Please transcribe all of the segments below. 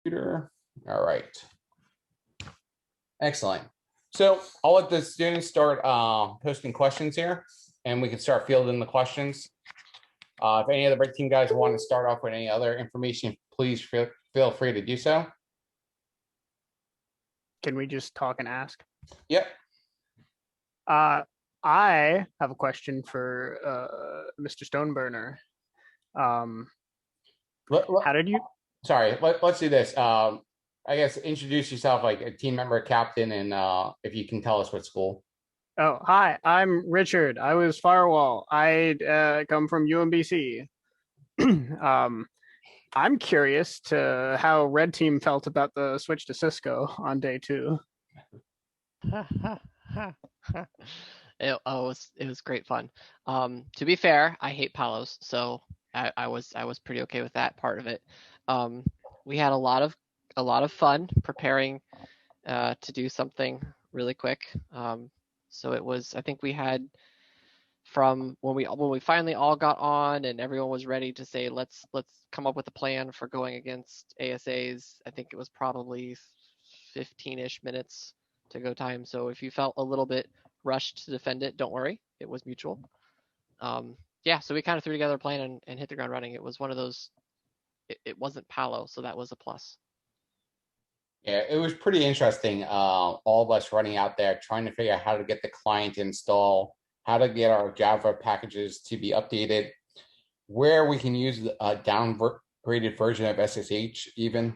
computer. All right. Excellent. So I'll let the students start posting questions here, and we can start fielding the questions. If any of the Red Team guys want to start off with any other information, please feel free to do so. Can we just talk and ask? Yep. I have a question for Mr. Stoneburner. How did you? Sorry, let's do this. I guess introduce yourself like a team member, captain, and if you can tell us what school. Oh, hi, I'm Richard. I was Firewall. I come from UMBC. I'm curious to how Red Team felt about the switch to Cisco on day 2. It was great fun. To be fair, I hate Palos, so I was pretty okay with that part of it. We had a lot of fun preparing to do something really quick. So it was, I think we had, from when we finally all got on and everyone was ready to say let's come up with a plan for going against ASAs, I think it was probably 15-ish minutes to go time. So if you felt a little bit rushed to defend it, don't worry, it was mutual. Yeah, so we kind of threw together a plan and hit the ground running. It was one of those, it wasn't Palo, so that was a plus. Yeah, it was pretty interesting. All of us running out there trying to figure out how to get the client to install, how to get our Java packages to be updated, where we can use a downgraded version of SSH even.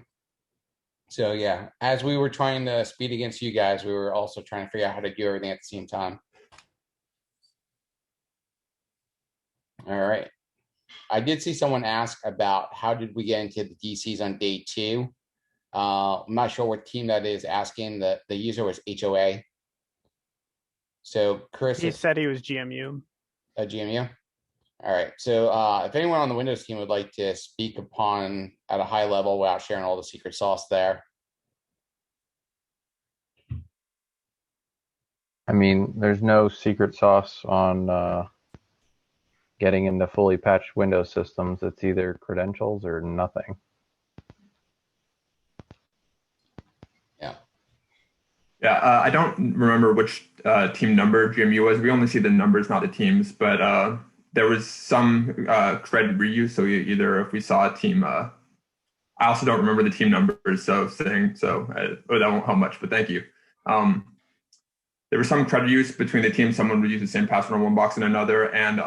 So yeah, as we were trying to speed against you guys, we were also trying to figure out how to do everything at the same time. All right. I did see someone ask about how did we get into the DCs on day 2. I'm not sure what team that is asking. The user was HOA. So Chris, he said he was GMU. A GMU. All right. So if anyone on the Windows team would like to speak upon at a high level without sharing all the secret sauce there. I mean, there's no secret sauce on getting into fully patched Windows systems. It's either credentials or nothing. Yeah, I don't remember which team number GMU was. We only see the numbers, not the teams. But there was some credit reuse. So either if we saw a team, I also don't remember the team numbers. So that won't help much. But thank you. There was some credit use between the teams. Someone would use the same password on one box and another, and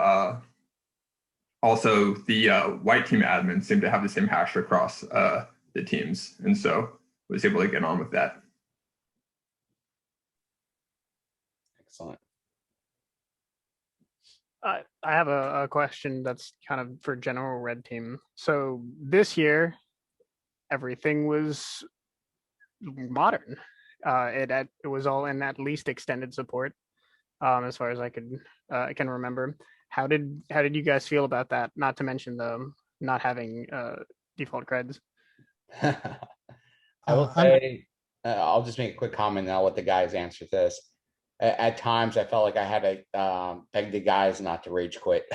also the white team admins seemed to have the same hash across the teams, and so was able to get on with that. Excellent. I have a question that's kind of for general Red Team. So this year, everything was modern. It was all in at least extended support, as far as I can remember. How did you guys feel about that? Not to mention the not having default creds. I will say, I'll just make a quick comment and I'll let the guys answer this. At times, I felt like I had to beg the guys not to rage quit.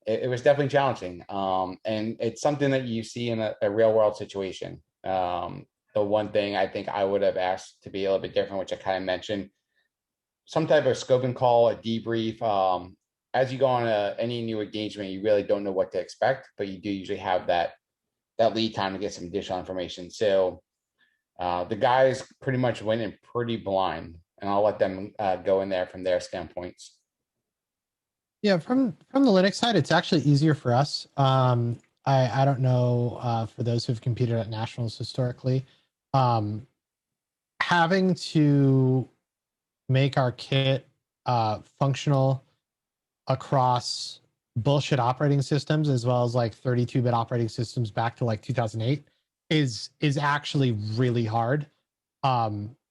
It was definitely challenging, and it's something that you see in a real world situation. The one thing I think I would have asked to be a little bit different, which I kind of mentioned, some type of scope and call, a debrief. As you go on any new engagement, you really don't know what to expect, but you do usually have that lead time to get some additional information. So the guys pretty much went in pretty blind, and I'll let them go in there from their standpoints. Yeah, from the Linux side, it's actually easier for us. I don't know for those who've competed at nationals historically, having to make our kit functional across bullshit operating systems as well as like 32-bit operating systems back to like 2008 is actually really hard.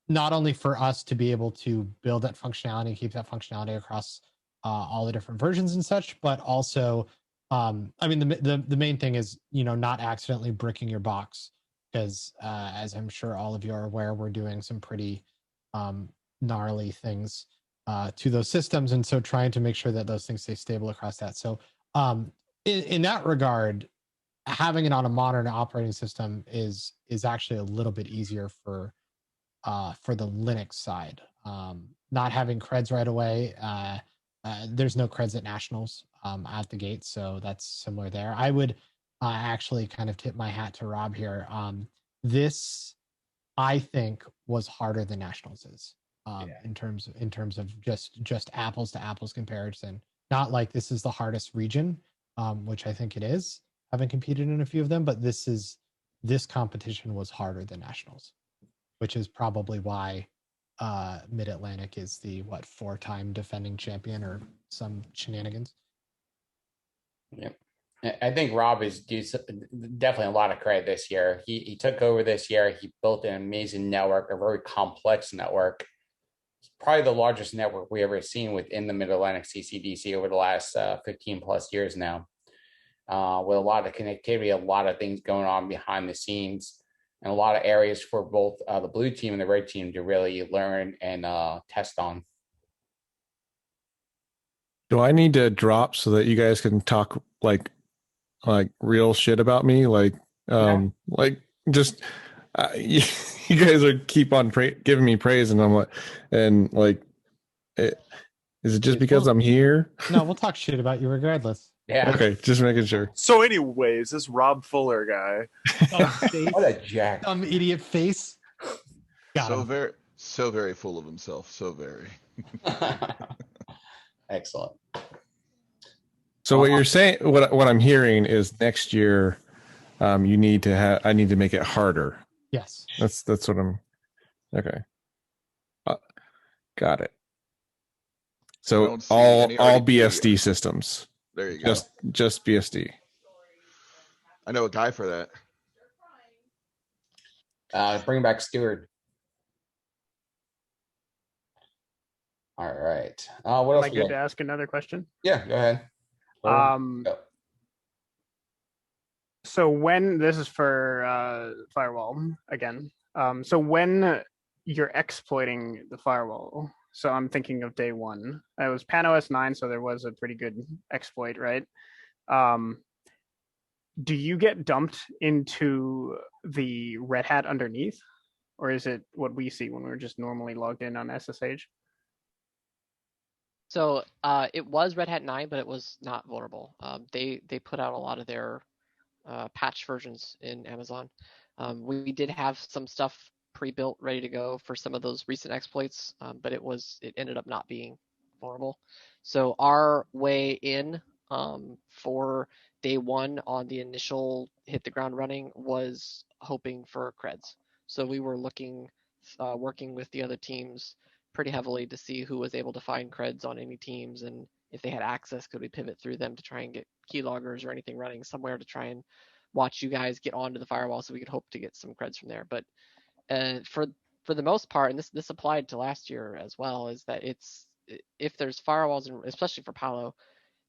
Not only for us to be able to build that functionality and keep that functionality across all the different versions and such, but also, I mean, the main thing is, not accidentally bricking your box, because as I'm sure all of you are aware, we're doing some pretty gnarly things to those systems, and so trying to make sure that those things stay stable across that. So in that regard, having it on a modern operating system is actually a little bit easier for the Linux side. Not having creds right away. There's no creds at nationals at the gate, so that's similar there. I would actually kind of tip my hat to Rob here. This, I think, was harder than nationals is in terms of just apples to apples comparison. Not like this is the hardest region, which I think it is, having competed in a few of them, but this competition was harder than nationals, which is probably why Mid-Atlantic is the 4-time defending champion or some shenanigans. Yep. I think Rob is definitely a lot of credit this year. He took over this year. He built an amazing network, a very complex network. It's probably the largest network we ever seen within the Mid-Atlantic CCDC over the last 15 plus years now. With a lot of connectivity, a lot of things going on behind the scenes, and a lot of areas for both the blue team and the red team to really learn and test on. Do I need to drop so that you guys can talk like real shit about me? Just you guys are keep on giving me praise, and I'm like, is it just because I'm here? No, we'll talk shit about you regardless. Yeah. Okay, just making sure. So, anyways, this Rob Fuller guy. What a jack. Dumb idiot face. Got him. So very full of himself. So very. Excellent. So what you're saying, what I'm hearing is next year, I need to make it harder. Yes. That's what I'm. Okay. Got it. So all BSD systems. There you go. Just BSD. I know a guy for that. Bring back Stewart. All right. What else? Am I good to ask another question? Yeah, go ahead. So when this is for firewall again. So when you're exploiting the firewall, so I'm thinking of day one. It was PanOS 9, so there was a pretty good exploit, right? Do you get dumped into the Red Hat underneath, or is it what we see when we're just normally logged in on SSH? So it was Red Hat 9, but it was not vulnerable. They put out a lot of their patch versions in Amazon. We did have some stuff pre-built, ready to go for some of those recent exploits, but it ended up not being vulnerable. So our way in for day one on the initial hit the ground running was hoping for creds. So we were looking, working with the other teams pretty heavily to see who was able to find creds on any teams, and if they had access, could we pivot through them to try and get keyloggers or anything running somewhere to try and watch you guys get onto the firewall so we could hope to get some creds from there. But for the most part, and this applied to last year as well, is that if there's firewalls, and especially for Palo,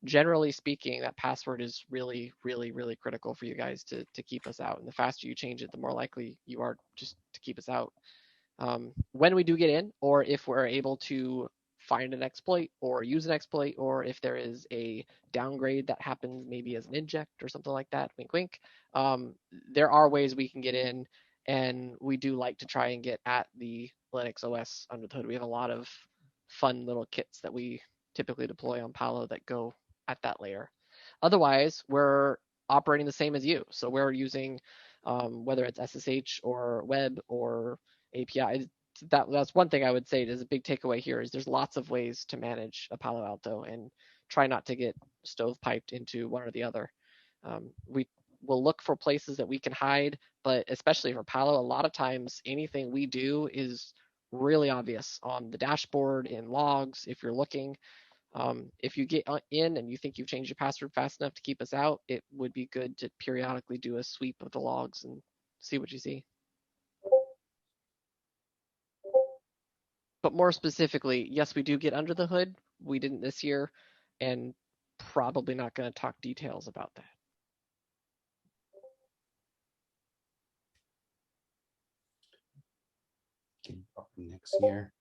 generally speaking, that password is really, really, really critical for you guys to keep us out. And the faster you change it, the more likely you are just to keep us out. When we do get in, or if we're able to find an exploit or use an exploit, or if there is a downgrade that happens maybe as an inject or something like that, wink wink, there are ways we can get in, and we do like to try and get at the Linux OS under the hood. We have a lot of fun little kits that we typically deploy on Palo that go at that layer. Otherwise, we're operating the same as you. So we're using, whether it's SSH or web or API. That's one thing I would say is a big takeaway here is there's lots of ways to manage a Palo Alto, and try not to get stovepiped into one or the other. We will look for places that we can hide, but especially for Palo, a lot of times anything we do is really obvious on the dashboard, in logs, if you're looking. If you get in and you think you've changed your password fast enough to keep us out, it would be good to periodically do a sweep of the logs and see what you see. But more specifically, yes, we do get under the hood. We didn't this year, and probably not going to talk details about that. Next year.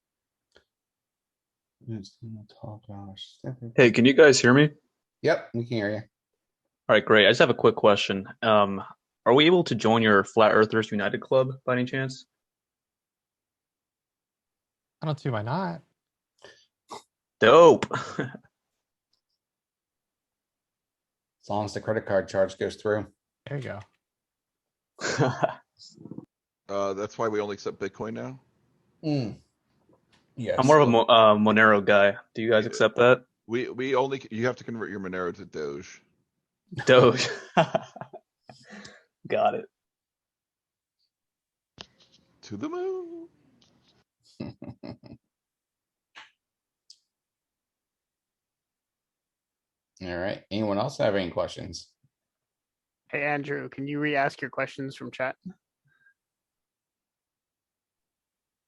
Hey, can you guys hear me? Yep, we can hear you. All right, great. I just have a quick question. Are we able to join your Flat Earthers United Club by any chance? I don't see why not. Dope. As long as the credit card charge goes through. There you go. That's why we only accept Bitcoin now. Yes. I'm more of a Monero guy. Do you guys accept that? We only, you have to convert your Monero to Doge. Doge. Got it. To the moon. All right. Anyone else have any questions? Hey, Andrew, can you re-ask your questions from chat?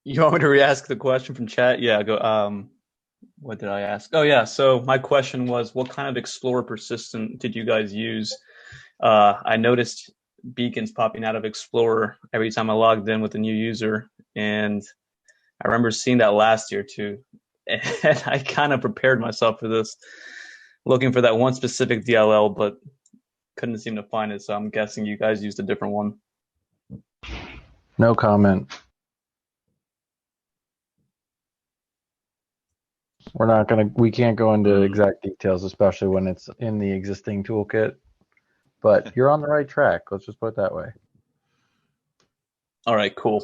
You want me to re-ask the question from chat? Yeah, go. What did I ask? Oh yeah, so my question was, what kind of Explorer persistent did you guys use? I noticed beacons popping out of Explorer every time I logged in with a new user, and I remember seeing that last year too. And I kind of prepared myself for this, looking for that one specific DLL, but couldn't seem to find it. So I'm guessing you guys used a different one. No comment. We can't go into exact details, especially when it's in the existing toolkit. But you're on the right track. Let's just put it that way. All right, cool.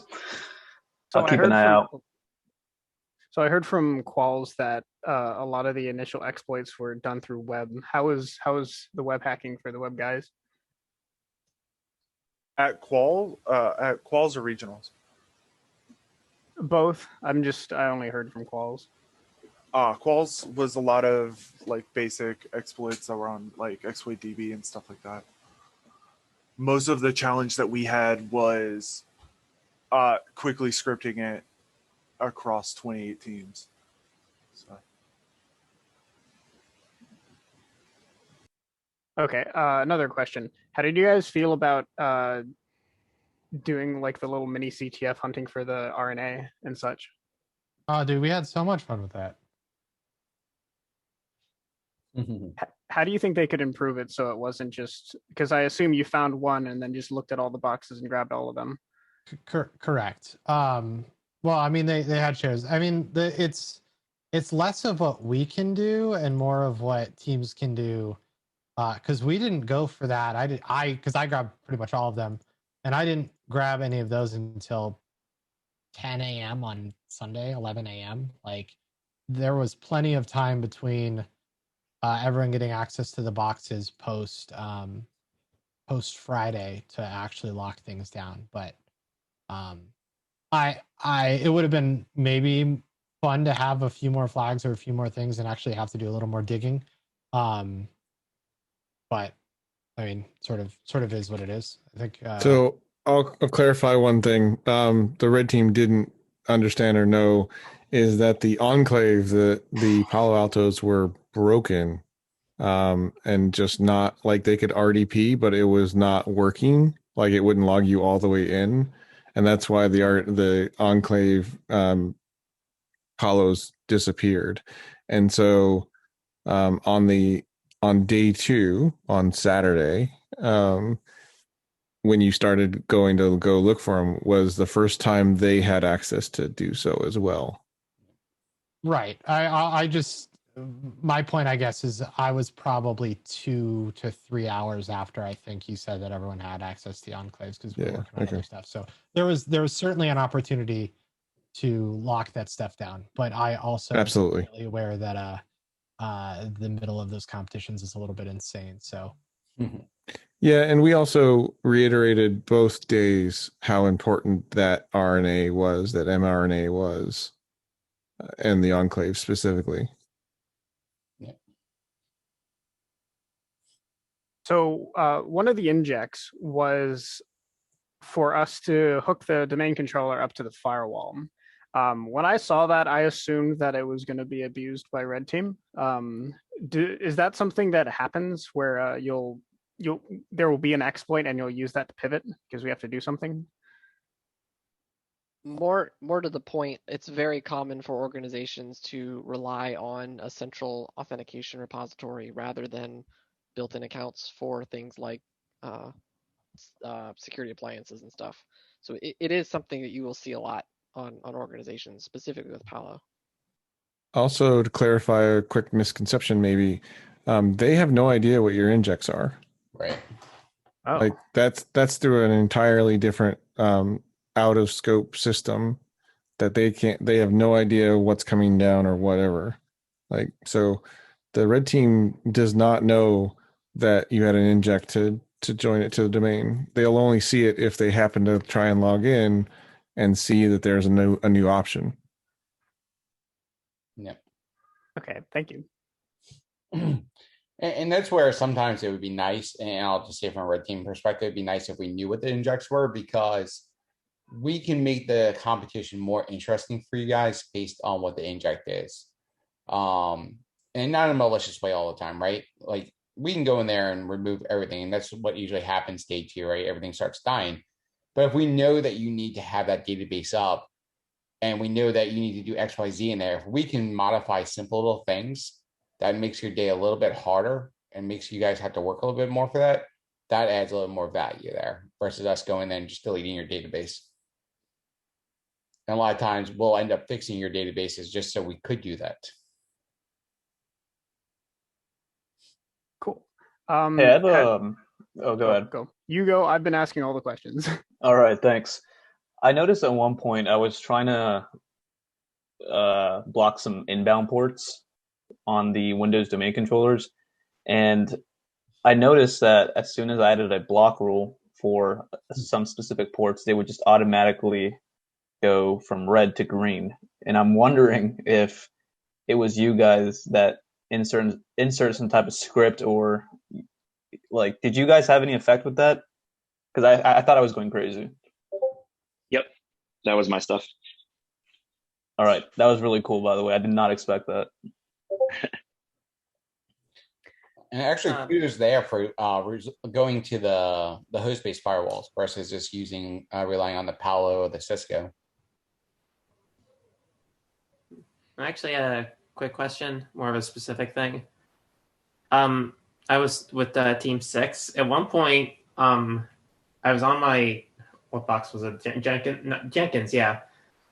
So I'll keep an eye out. So I heard from Qualls that a lot of the initial exploits were done through web. How is the web hacking for the web guys? At Qualls or regionals? Both. I only heard from Qualls. Qualls was a lot of like basic exploits around like exploit DB and stuff like that. Most of the challenge that we had was quickly scripting it across 28 teams. So. Okay, another question. How did you guys feel about doing like the little mini CTF hunting for the RNA and such? Oh, dude, we had so much fun with that. How do you think they could improve it so it wasn't just, because I assume you found one and then just looked at all the boxes and grabbed all of them? Correct. Well, I mean, they had shares. I mean, it's less of what we can do and more of what teams can do. Because we didn't go for that. Because I grabbed pretty much all of them, and I didn't grab any of those until 10 a.m. on Sunday, 11 a.m. Like, there was plenty of time between everyone getting access to the boxes post Friday to actually lock things down. But it would have been maybe fun to have a few more flags or a few more things and actually have to do a little more digging. But I mean, sort of is what it is. I think. So I'll clarify one thing. The red team didn't understand or know is that the enclave, the Palo Altos were broken, and just not like they could RDP, but it was not working. Like it wouldn't log you all the way in, and that's why the enclave Palos disappeared. And so on day 2 on Saturday, when you started going to go look for them, was the first time they had access to do so as well. Right. I just, my point, I guess, is I was probably 2 to 3 hours after I think you said that everyone had access to the enclaves because we were working on other stuff. So there was certainly an opportunity to lock that stuff down, but I also absolutely really aware that the middle of those competitions is a little bit insane. So yeah, and we also reiterated both days how important that RNA was, that mRNA was, and the enclave specifically. Yeah. So one of the injects was for us to hook the domain controller up to the firewall. When I saw that, I assumed that it was going to be abused by Red Team. Is that something that happens where there will be an exploit and you'll use that to pivot because we have to do something? More to the point, it's very common for organizations to rely on a central authentication repository rather than built-in accounts for things like security appliances and stuff. So it is something that you will see a lot on organizations, specifically with Palo. Also, to clarify a quick misconception, maybe they have no idea what your injects are. Right. Oh, Like that's through an entirely different out of scope system that they have no idea what's coming down or whatever. Like, so the red team does not know that you had an inject to join it to the domain. They'll only see it if they happen to try and log in and see that there's a new option. Yep. okay. Thank you. And that's where sometimes it would be nice, and I'll just say from a red team perspective, it'd be nice if we knew what the injects were, because we can make the competition more interesting for you guys based on what the inject is. And not in a malicious way all the time, right? Like, we can go in there and remove everything, and that's what usually happens day 2, right? Everything starts dying. But if we know that you need to have that database up, and we know that you need to do XYZ in there, if we can modify simple little things that makes your day a little bit harder and makes you guys have to work a little bit more for that, that adds a little more value there versus us going in and just deleting your database. And a lot of times we'll end up fixing your databases just so we could do that. Cool. Hey, I have oh, go ahead. Go. You go. I've been asking all the questions. All right, thanks. I noticed at one point I was trying to block some inbound ports on the Windows domain controllers, and I noticed that as soon as I added a block rule for some specific ports, they would just automatically go from red to green. And I'm wondering if it was you guys that insert some type of script, or like, did you guys have any effect with that? Because I thought I was going crazy. Yep, that was my stuff. All right, that was really cool, by the way. I did not expect that. And actually, kudos there for going to the host-based firewalls versus just using relying on the Palo or the Cisco. I actually had a quick question, more of a specific thing. I was with Team 6 at one point. I was on my, what box was it? Jenkins, yeah.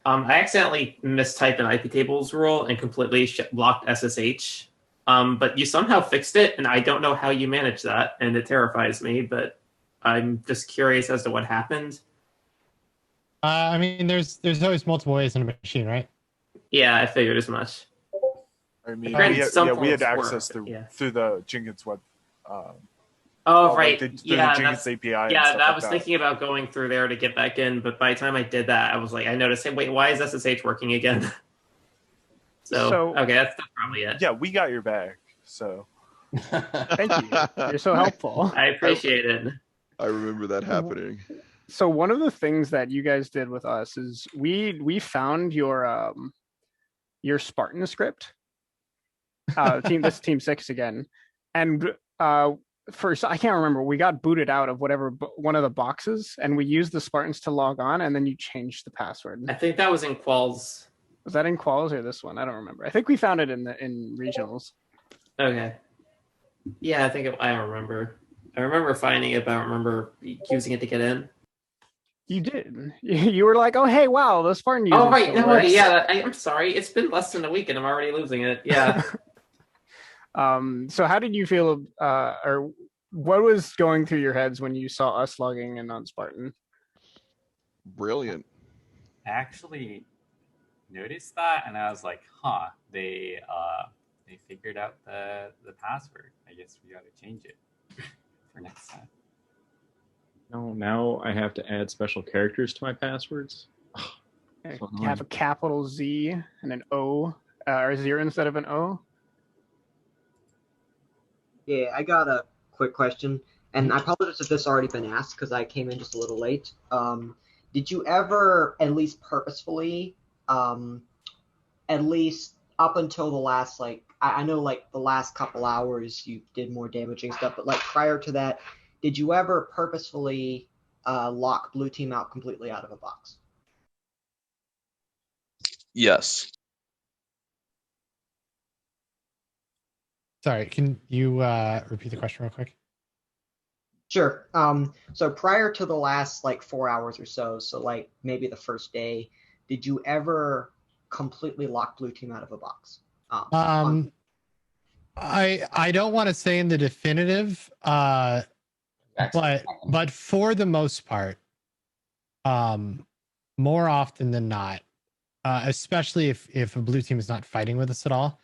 I accidentally mistyped an IP tables rule and completely blocked SSH. But you somehow fixed it, and I don't know how you managed that, and it terrifies me, but I'm just curious as to what happened. I mean, there's always multiple ways in a machine, right? Yeah, I figured as much. I mean, Granted, we had access through the Jenkins web. Oh, right. Like the Jenkins API. Yeah, I was thinking about going through there to get back in, but by the time I did that, I was like, I noticed, hey, wait, why is SSH working again? So okay, that's probably it. Yeah, we got your back. So thank you. You're so helpful. I appreciate it. I remember that happening. So one of the things that you guys did with us is we found your Spartan script. This Team 6 again, and first I can't remember. We got booted out of whatever one of the boxes, and we used the Spartans to log on, and then you changed the password. I think that was in Qualls. Was that in Qualls or this one? I don't remember. I think we found it in regionals. Okay. Yeah, I remember. I remember finding it, but I don't remember using it to get in. You did. You were like, "Oh, hey, wow, the Spartan user." Oh, right. No, yeah. I'm sorry. It's been less than a week, and I'm already losing it. Yeah. So how did you feel, or what was going through your heads when you saw us logging in on Spartan? Brilliant. I actually noticed that, and I was like, "Huh, they figured out the password. I guess we got to change it for next time." No, now I have to add special characters to my passwords. You have a capital Z and an O, or 0 instead of an O. Yeah, I got a quick question, and I apologize if this already been asked because I came in just a little late. Did you ever, at least purposefully, at least up until the last, like, I know, like, the last couple hours you did more damaging stuff, but, like, prior to that, did you ever purposefully lock Blue Team out completely out of a box? Yes. Sorry, can you repeat the question real quick? Sure. So prior to the last like 4 hours or so, so like maybe the first day, did you ever completely lock blue team out of a box? I don't want to say in the definitive, but for the most part, more often than not, especially if a blue team is not fighting with us at all,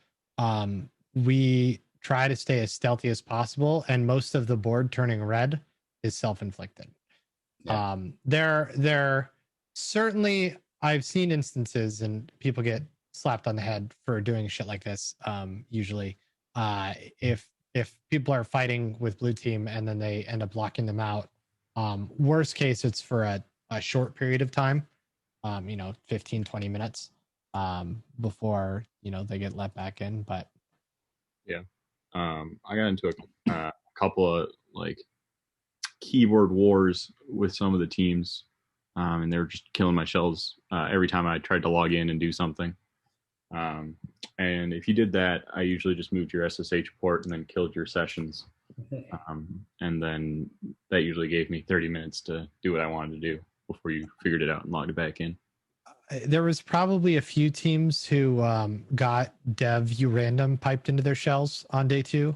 we try to stay as stealthy as possible, and most of the board turning red is self-inflicted. Yeah. There certainly, I've seen instances and people get slapped on the head for doing shit like this. Usually, if people are fighting with blue team and then they end up locking them out, worst case, it's for a short period of time, 15, 20 minutes before, they get let back in. But yeah, I got into a couple of like keyboard wars with some of the teams, and they were just killing my shells every time I tried to log in and do something. And if you did that, I usually just moved your SSH port and then killed your sessions. And then that usually gave me 30 minutes to do what I wanted to do before you figured it out and logged it back in. There was probably a few teams who got dev random piped into their shells on day 2.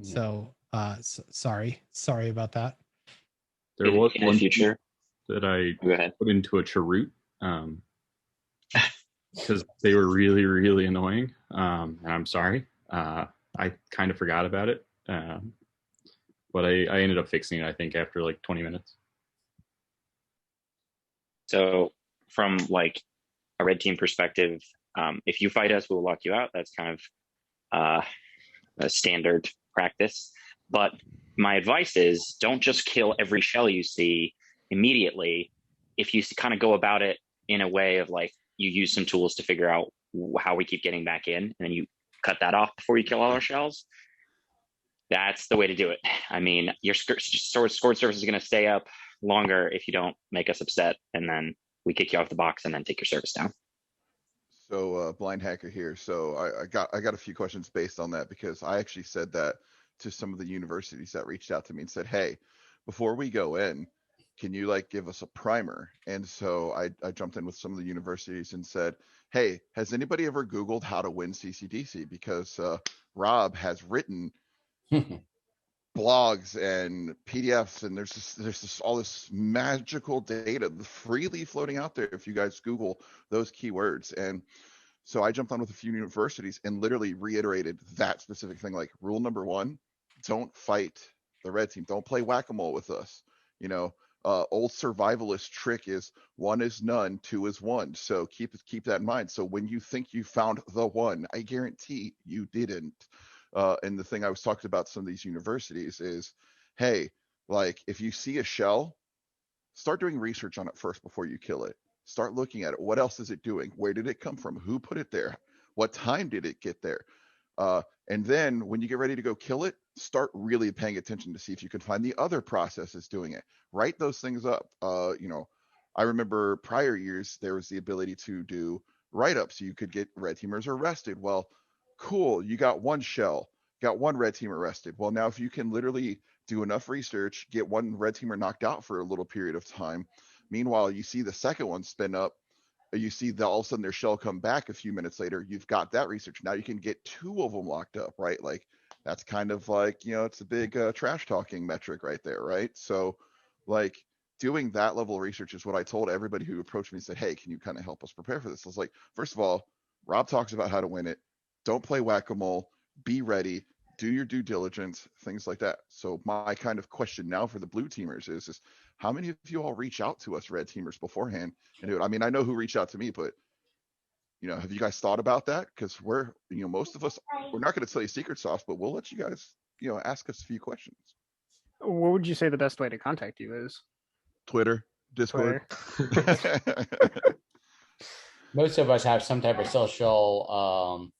So sorry about that. There was in the one future that I Go ahead. put into a cheroot because they were really, really annoying. And I'm sorry. I kind of forgot about it. But I ended up fixing it, I think, after like 20 minutes. So from like a red team perspective, if you fight us, we'll lock you out. That's kind of a standard practice. But my advice is don't just kill every shell you see immediately. If you kind of go about it in a way of like you use some tools to figure out how we keep getting back in, and then you cut that off before you kill all our shells, that's the way to do it. I mean, your scored surface is going to stay up longer if you don't make us upset, and then we kick you off the box and then take your service down. So blind hacker here. So I got a few questions based on that, because I actually said that to some of the universities that reached out to me and said, hey, before we go in, can you like give us a primer? And so I jumped in with some of the universities and said, hey, has anybody ever Googled how to win CCDC? Because Rob has written blogs and PDFs, and there's all this magical data freely floating out there if you guys Google those keywords. And so I jumped on with a few universities and literally reiterated that specific thing. Like, rule number 1, don't fight the red team. Don't play whack-a-mole with us. Old survivalist trick is 1 is none, 2 is 1. So keep that in mind. So when you think you found the one, I guarantee you didn't. And the thing I was talking about some of these universities is, hey, like if you see a shell, start doing research on it first before you kill it. Start looking at it. What else is it doing? Where did it come from? Who put it there? What time did it get there? And then when you get ready to go kill it, start really paying attention to see if you can find the other processes doing it. Write those things up. I remember prior years, there was the ability to do write-ups. So you could get red teamers arrested. Well, cool, you got one shell, got one red team arrested. Well, now if you can literally do enough research, get one red teamer knocked out for a little period of time, meanwhile you see the second one spin up, you see all of a sudden their shell come back a few minutes later, you've got that research. Now you can get 2 of them locked up, right? Like that's kind of like, it's a big trash talking metric right there, right? So like doing that level of research is what I told everybody who approached me and said, hey, can you kind of help us prepare for this? I was like, first of all, Rob talks about how to win it. Don't play whack-a-mole, be ready, do your due diligence, things like that. So my kind of question now for the blue teamers is how many of you all reach out to us red teamers beforehand and do it? I mean, I know who reached out to me, but have you guys thought about that? Because we're, most of us, we're not going to tell you secret sauce, but we'll let you guys, ask us a few questions. What would you say the best way to contact you is? Twitter, Discord. Most of us have some type of social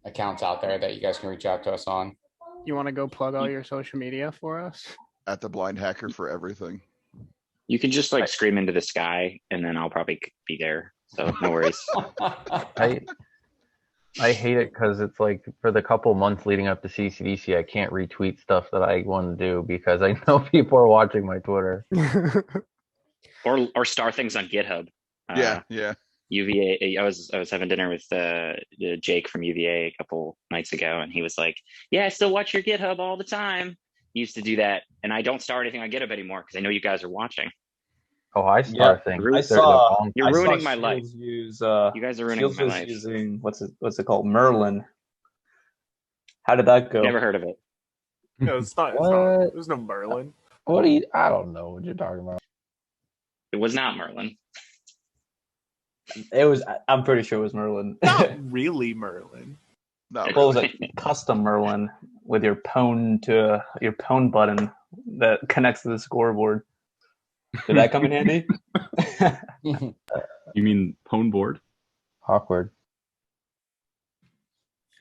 accounts out there that you guys can reach out to us on. You want to go plug all your social media for us? At the blind hacker for everything. You can just scream into the sky, and then I'll probably be there. So no worries. I hate it because it's like for the couple months leading up to CCDC, I can't retweet stuff that I want to do because I know people are watching my Twitter. Or star things on GitHub. Yeah. UVA. I was having dinner with Jake from UVA a couple nights ago, and he was like, "Yeah, I still watch your GitHub all the time." He used to do that, and I don't star anything on GitHub anymore because I know you guys are watching. Oh, I star things. You're ruining my life. You guys are ruining my life. Using what's it called? Merlin. How did that go? Never heard of it. No, it's not. It's not. There's no Merlin. What do you? I don't know what you're talking about. It was not Merlin. It was. I'm pretty sure it was Merlin. Not really Merlin. No. What was it? Custom Merlin with your pwn button that connects to the scoreboard. Did that come in handy? You mean pwn board? Awkward.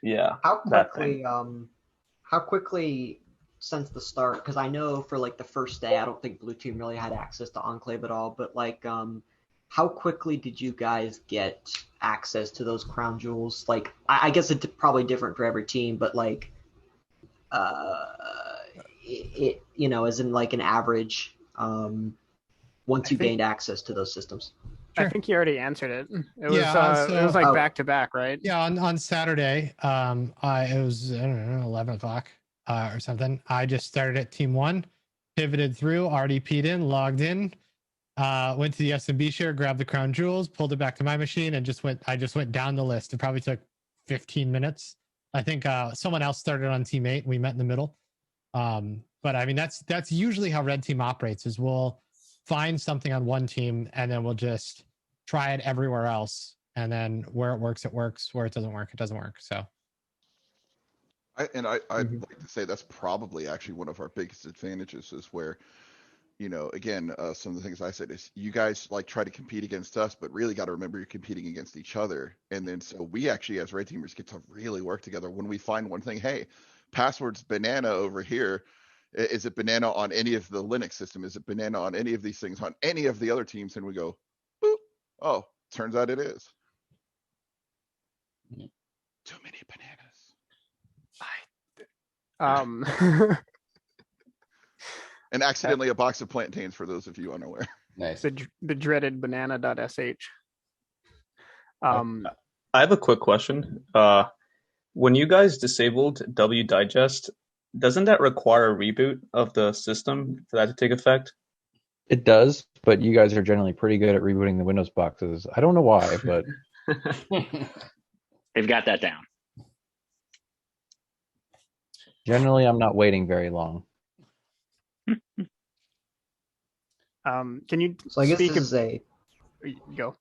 Yeah. How quickly since the start? Because I know for like the first day, I don't think Blue Team really had access to Enclave at all. But like, how quickly did you guys get access to those crown jewels? Like, I guess it's probably different for every team, but like, it as in like an average, once you gained access to those systems. I think you already answered it. It was so- it was like back to back, right? Yeah, on Saturday, it was, I don't know, 11 o'clock or something. I just started at Team 1, pivoted through, RDP'd in, logged in, went to the SMB share, grabbed the crown jewels, pulled it back to my machine, and I just went down the list. It probably took 15 minutes. I think someone else started on Team 8. We met in the middle. But I mean, that's usually how Red Team operates, is we'll find something on one team and then we'll just try it everywhere else. And then where it works, it works. Where it doesn't work, it doesn't work. So I'd like to say that's probably actually one of our biggest advantages, is where, again, some of the things I said is you guys like try to compete against us, but really got to remember you're competing against each other. And then so we actually, as Red Teamers, get to really work together when we find one thing. Hey, password's banana over here. Is it banana on any of the Linux system? Is it banana on any of these things on any of the other teams? And we go, boop. Oh, turns out it is. Too many bananas. And accidentally a box of plantains, for those of you unaware. Nice. The dreaded banana.sh. I have a quick question. When you guys disabled W Digest, doesn't that require a reboot of the system for that to take effect? It does, but you guys are generally pretty good at rebooting the Windows boxes. I don't know why, but They've got that down. generally I'm not waiting very long. Can you So I guess speak this is a go?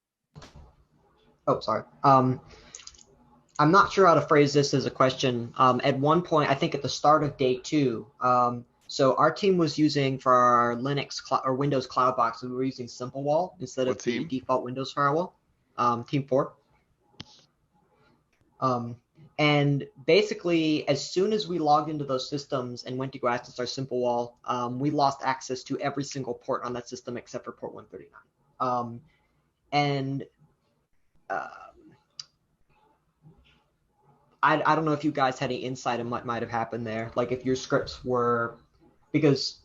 Oh, sorry. I'm not sure how to phrase this as a question. At one point, I think at the start of day 2, so our team was using for our Linux or Windows Cloud box, we were using SimpleWall instead of the default Windows firewall. Team 4. And basically, as soon as we logged into those systems and went to go access our SimpleWall, we lost access to every single port on that system except for port 139. I don't know if you guys had any insight on what might have happened there. Like if your scripts were, because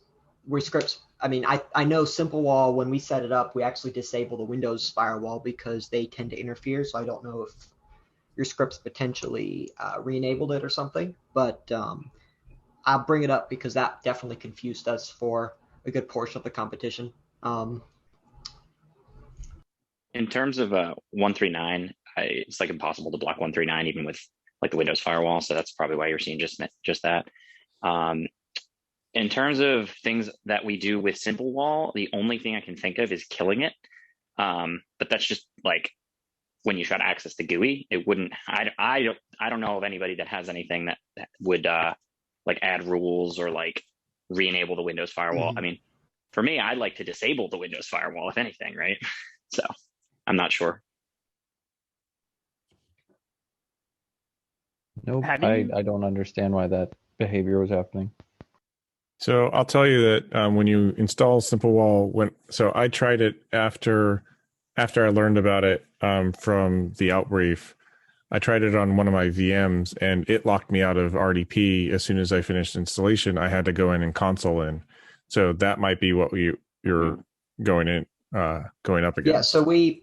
we're scripts, I mean, I know SimpleWall, when we set it up, we actually disable the Windows firewall because they tend to interfere. So I don't know if your scripts potentially re-enabled it or something, but I'll bring it up because that definitely confused us for a good portion of the competition. In terms of 139, it's like impossible to block 139 even with like the Windows firewall. So that's probably why you're seeing just that. In terms of things that we do with SimpleWall, the only thing I can think of is killing it. But that's just like when you try to access the GUI, it wouldn't. I don't know of anybody that has anything that would like add rules or like re-enable the Windows firewall. I mean, for me, I'd like to disable the Windows firewall if anything, right? So I'm not sure. Nope, I don't understand why that behavior was happening. So I'll tell you that when you install SimpleWall, so I tried it after I learned about it from the outbrief. I tried it on one of my VMs and it locked me out of RDP as soon as I finished installation. I had to go in and console in. So that might be what you're going up against. Yeah,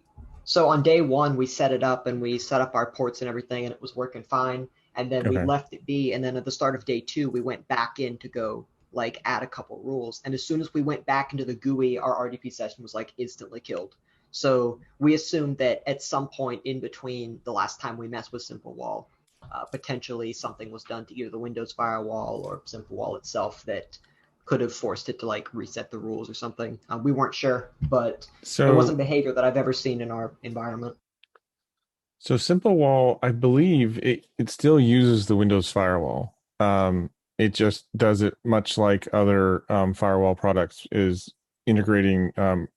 so on day one we set it up and we set up our ports and everything and it was working fine. And then we Okay. left it be. And then at the start of day two, we went back in to go like add a couple rules. And as soon as we went back into the GUI, our RDP session was like instantly killed. So we assumed that at some point in between the last time we messed with Simple Wall, potentially something was done to either the Windows firewall or Simple Wall itself that could have forced it to like reset the rules or something. We weren't sure, but it wasn't behavior that I've ever seen in our environment. So Simple Wall, I believe it still uses the Windows firewall. It just does it much like other firewall products, is integrating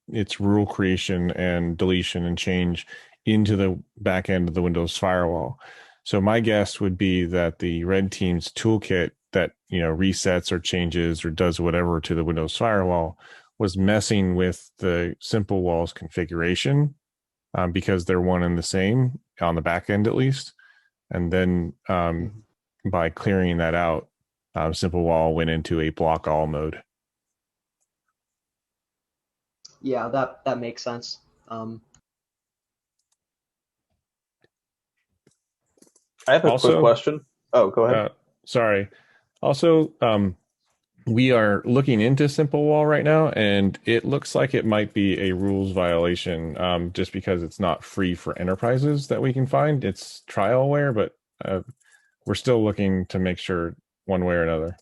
its rule creation and deletion and change into the back end of the Windows firewall. So my guess would be that the Red Team's toolkit that resets or changes or does whatever to the Windows firewall was messing with the Simple Wall's configuration, because they're one and the same on the back end at least. And then by clearing that out, Simple Wall went into a block all mode. Yeah, that makes sense. I have a quick question. Oh, go ahead. Sorry. Also, we are looking into Simple Wall right now, and it looks like it might be a rules violation, just because it's not free for enterprises that we can find. It's trialware, but we're still looking to make sure one way or another.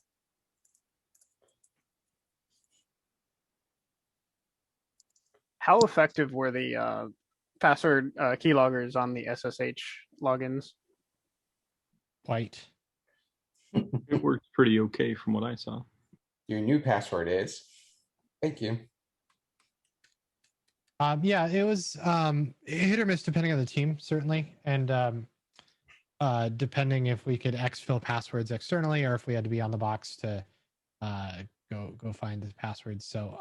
How effective were the password keyloggers on the SSH logins? Quite. It worked pretty okay from what I saw. Your new password is. Thank you. Yeah, it was hit or miss depending on the team, certainly, and depending if we could exfil passwords externally or if we had to be on the box to go find the passwords. So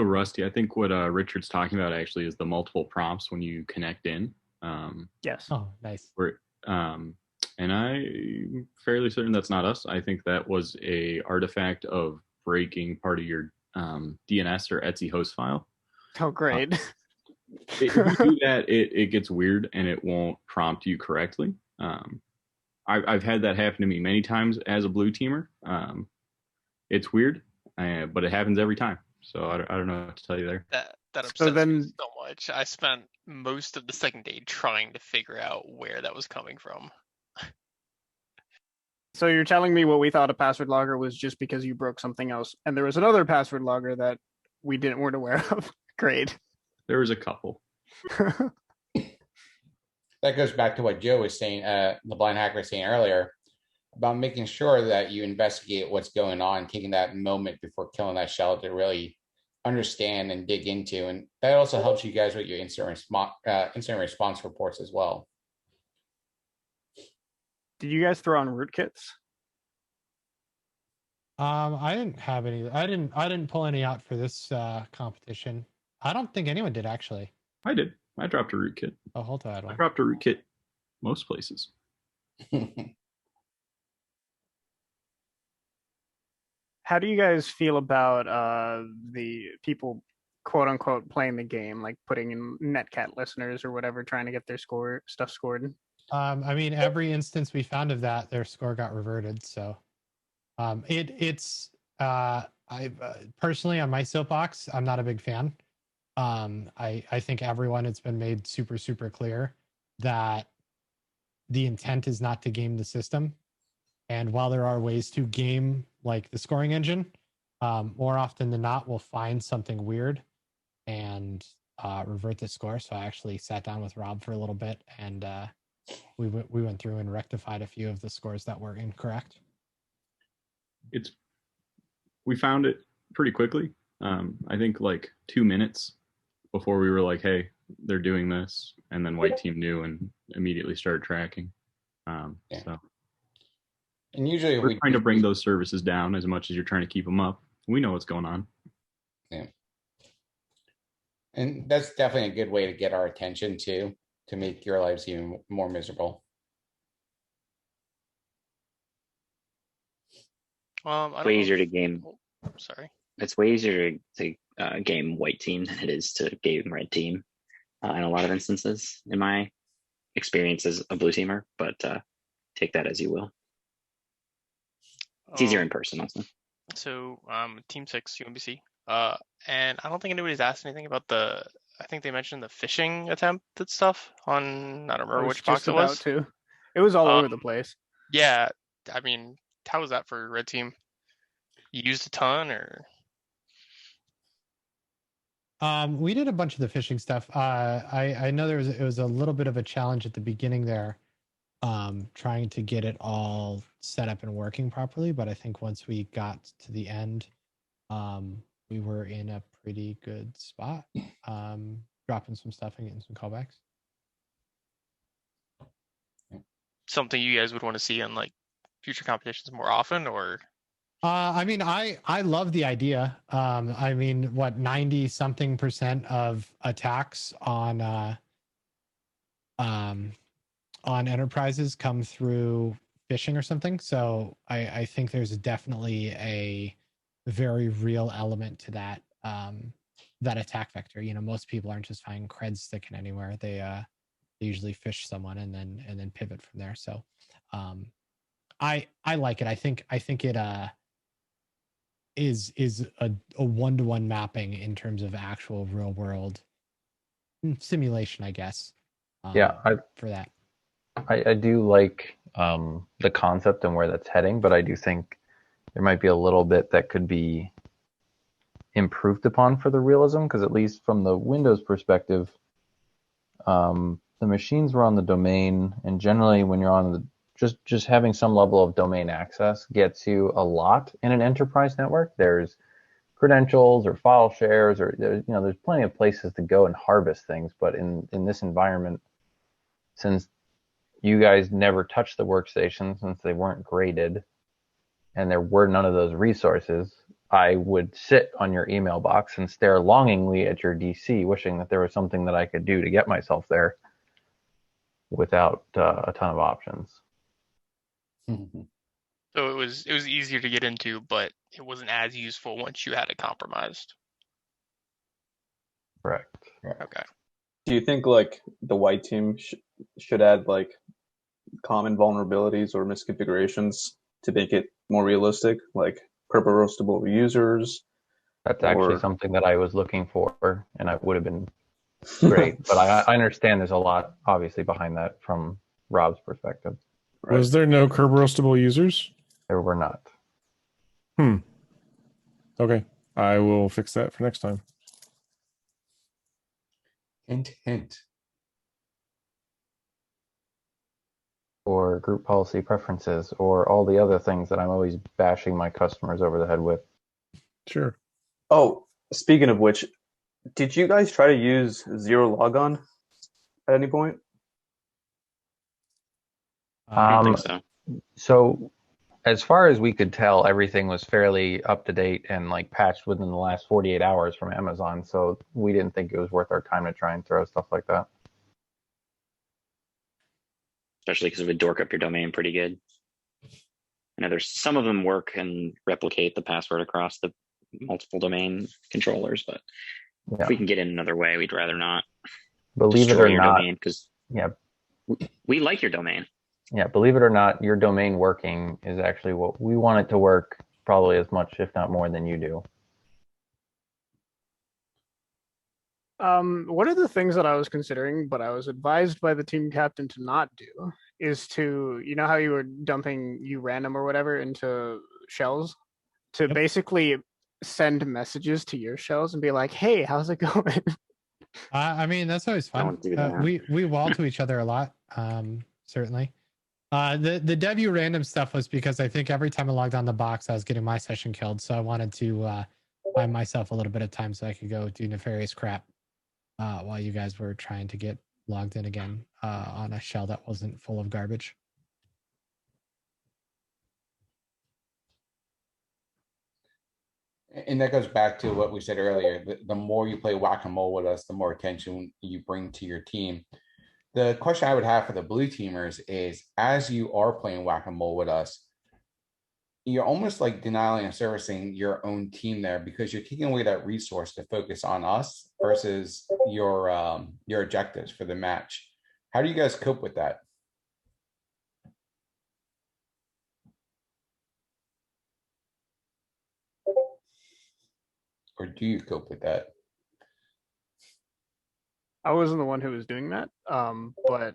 Rusty, I think what Richard's talking about actually is the multiple prompts when you connect in. Yes. Oh, nice. And I'm fairly certain that's not us. I think that was a artifact of breaking part of your DNS or Etsy host file. Oh, great. If you do that, it gets weird and it won't prompt you correctly. I've had that happen to me many times as a blue teamer. It's weird, but it happens every time. So I don't know what to tell you there. That upsets me so much. I spent most of the second day trying to figure out where that was coming from. So you're telling me what we thought a password logger was just because you broke something else, and there was another password logger that we weren't aware of. Great. There was a couple. That goes back to what Joe was saying, the blind hacker was saying earlier, about making sure that you investigate what's going on, taking that moment before killing that shell to really understand and dig into. And that also helps you guys with your incident response reports as well. Did you guys throw on rootkits? I didn't have any. I didn't pull any out for this competition. I don't think anyone did, actually. I did. I dropped a rootkit. Oh, hold on. I dropped a rootkit most places. How do you guys feel about the people, quote unquote, playing the game, like putting in netcat listeners or whatever, trying to get their stuff scored? I mean, every instance we found of that, their score got reverted. So I personally, on my soapbox, I'm not a big fan. I think everyone, it's been made super, super clear that the intent is not to game the system. And while there are ways to game like the scoring engine, more often than not, we'll find something weird and revert the score. So I actually sat down with Rob for a little bit, and we went through and rectified a few of the scores that were incorrect. We found it pretty quickly. I think like 2 minutes before we were like, hey, they're doing this. And then white team knew and immediately started tracking. So. And usually we're trying to bring those services down as much as you're trying to keep them up. We know what's going on. Yeah. And that's definitely a good way to get our attention too. to make your lives even more miserable. I It's don't way know. easier to game. Sorry. It's way easier to game white team than it is to game red team in a lot of instances, in my experience as a blue teamer. But take that as you will. It's easier in person, also. So, Team 6, UMBC. And I don't think anybody's asked anything about I think they mentioned the phishing attempt and stuff on, I don't remember which box it was. It was all over the place. Yeah, I mean, how was that for Red Team? You used a ton, or? We did a bunch of the phishing stuff. I know it was a little bit of a challenge at the beginning there, trying to get it all set up and working properly. But I think once we got to the end, we were in a pretty good spot, dropping some stuff and getting some callbacks. Something you guys would want to see on like future competitions more often, or? I mean, I love the idea. I mean, what 90-something% of attacks on enterprises come through phishing or something. So I think there's definitely a very real element to that that attack vector. You know, most people aren't just finding creds sticking anywhere. They usually fish someone and then pivot from there. So I like it. I think it is a one-to-one mapping in terms of actual real world simulation, I guess. For that. I do like the concept and where that's heading, but I do think there might be a little bit that could be improved upon for the realism, because at least from the Windows perspective, the machines were on the domain, and generally when you're on the just having some level of domain access gets you a lot in an enterprise network. There's credentials or file shares, or there's plenty of places to go and harvest things. But in this environment, since you guys never touched the workstation, since they weren't graded, and there were none of those resources, I would sit on your email box and stare longingly at your DC, wishing that there was something that I could do to get myself there without a ton of options. So it was easier to get into, but it wasn't as useful once you had it compromised. Correct. Okay. Do you think like the white team should add like common vulnerabilities or misconfigurations to make it more realistic, like purple roastable users? That's actually something that I was looking for, and I would have been great. But I understand there's a lot obviously behind that from Rob's perspective. Right. Was there no curb roastable users? There were not. Okay. I will fix that for next time. Hint, hint. Or group policy preferences, or all the other things that I'm always bashing my customers over the head with. Sure. Oh, speaking of which, did you guys try to use zero logon at any point? I don't think so. So as far as we could tell, everything was fairly up to date and like patched within the last 48 hours from Amazon. So we didn't think it was worth our time to try and throw stuff like that. Especially because it would dork up your domain pretty good. I know there's some of them work and replicate the password across the multiple domain controllers, but if we can get in another way, we'd rather not. Believe it or not, because we like your domain. Yeah, believe it or not, your domain working is actually what we want it to work probably as much, if not more, than you do. One of the things that I was considering, but I was advised by the team captain to not do, is to, you know how you were dumping random or whatever into shells, to basically send messages to your shells and be like, "Hey, how's it going?" I mean, that's always fun. We wall to each other a lot, certainly. The devu random stuff was because I think every time I logged on the box, I was getting my session killed. So I wanted to buy myself a little bit of time so I could go do nefarious crap while you guys were trying to get logged in again on a shell that wasn't full of garbage. And that goes back to what we said earlier. The more you play whack-a-mole with us, the more attention you bring to your team. The question I would have for the blue teamers is, as you are playing whack-a-mole with us, you're almost like denying and servicing your own team there because you're taking away that resource to focus on us versus your objectives for the match. How do you guys cope with that? Or do you cope with that? I wasn't the one who was doing that, but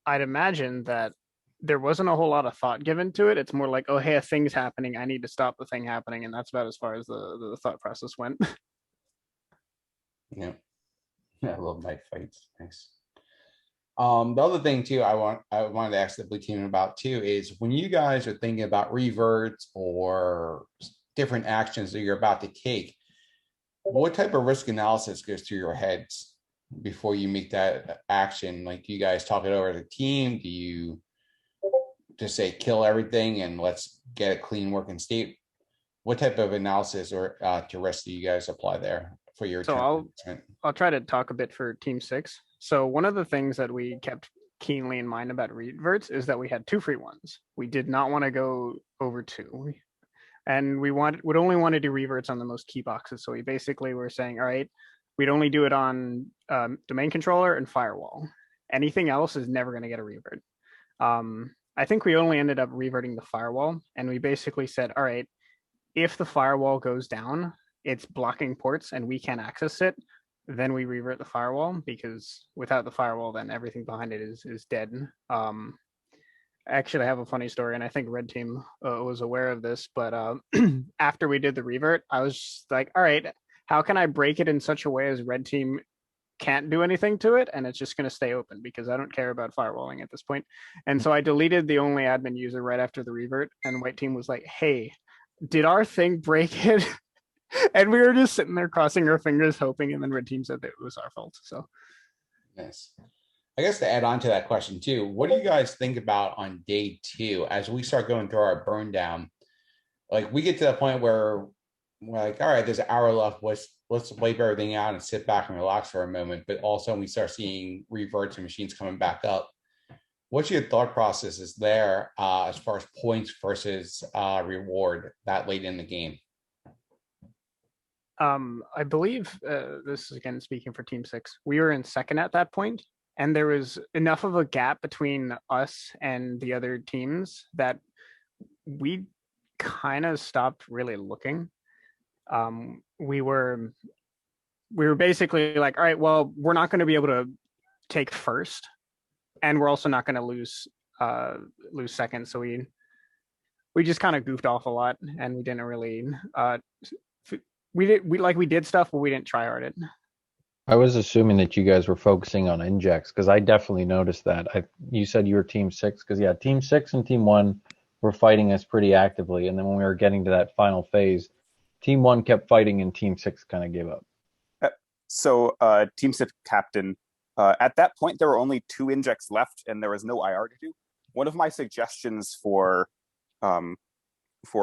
I'd imagine that there wasn't a whole lot of thought given to it. It's more like, oh, hey, a thing's happening. I need to stop the thing happening, and that's about as far as the thought process went. Yeah, I love knife fights. Nice. The other thing too, I wanted to ask the blue team about too is when you guys are thinking about reverts or different actions that you're about to take, what type of risk analysis goes through your heads before you make that action? Like, do you guys talk it over as a team? Do you just say kill everything and let's get a clean working state? What type of analysis or to risk do you guys apply there for your So I'll try to talk a bit for Team 6. So one of the things that we kept keenly in mind about reverts is that we had 2 free ones. We did not want to go over 2. And would only want to do reverts on the most key boxes. So we basically were saying, all right, we'd only do it on domain controller and firewall. Anything else is never going to get a revert. I think we only ended up reverting the firewall, and we basically said, all right, if the firewall goes down, it's blocking ports and we can't access it, then we revert the firewall, because without the firewall, then everything behind it is dead. Actually, I have a funny story, and I think Red Team was aware of this, but after we did the revert, I was just like, all right, how can I break it in such a way as Red Team can't do anything to it, and it's just going to stay open, because I don't care about firewalling at this point. And so I deleted the only admin user right after the revert, and White Team was like, hey, did our thing break it? And we were just sitting there crossing our fingers hoping, and then Red Team said that it was our fault. So nice. I guess to add on to that question too, what do you guys think about on day 2 as we start going through our burn down? Like, we get to the point where we're like, all right, there's an hour left. Let's wipe everything out and sit back and relax for a moment. But also we start seeing reverts and machines coming back up. What's your thought processes there as far as points versus reward that late in the game? I believe this is again speaking for Team 6. We were in second at that point, and there was enough of a gap between us and the other teams that we kind of stopped really looking. We were basically like, all right, well, we're not going to be able to take first, and we're also not going to lose second. So we just kind of goofed off a lot, and we didn't really we did stuff, but we didn't try hard it. I was assuming that you guys were focusing on injects, because I definitely noticed that. You said you were Team 6, because yeah, Team 6 and Team 1 were fighting us pretty actively, and then when we were getting to that final phase, Team 1 kept fighting and Team 6 kind of gave up. So Team 6 captain, at that point there were only 2 injects left, and there was no IR to do. One of my suggestions for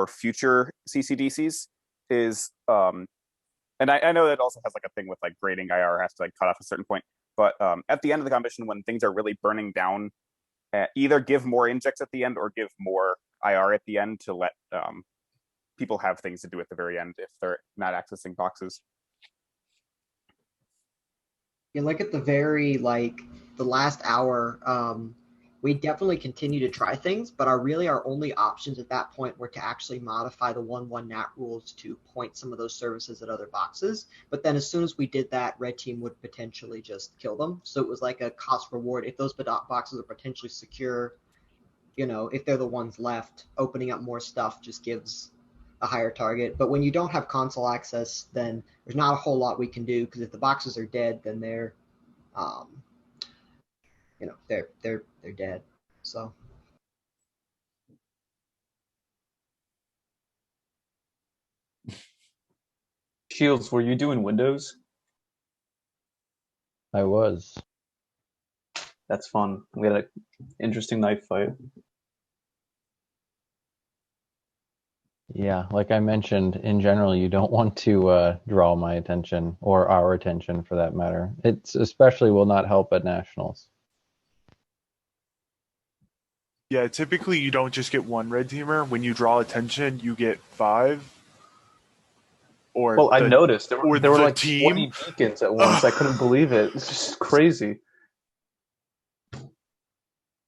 future CCDCs is, and I know that also has like a thing with like grading IR has to like cut off a certain point, but at the end of the competition, when things are really burning down, either give more injects at the end or give more IR at the end to let people have things to do at the very end if they're not accessing boxes. You look at the last hour, we definitely continue to try things, but our only options at that point were to actually modify the 1-1 NAT rules to point some of those services at other boxes. But then as soon as we did that, Red Team would potentially just kill them. So it was like a cost reward. If those boxes are potentially secure, if they're the ones left, opening up more stuff just gives a higher target. But when you don't have console access, then there's not a whole lot we can do, because if the boxes are dead, then they're they're dead. So Shields, were you doing Windows? I was. That's fun. We had an interesting knife fight. Yeah, like I mentioned, in general, you don't want to draw my attention, or our attention for that matter. It especially will not help at nationals. Yeah, typically you don't just get one red teamer. When you draw attention, you get 5. Or Well, I the noticed or there were the like team. 20 beacons at once. I couldn't believe it. It's just crazy.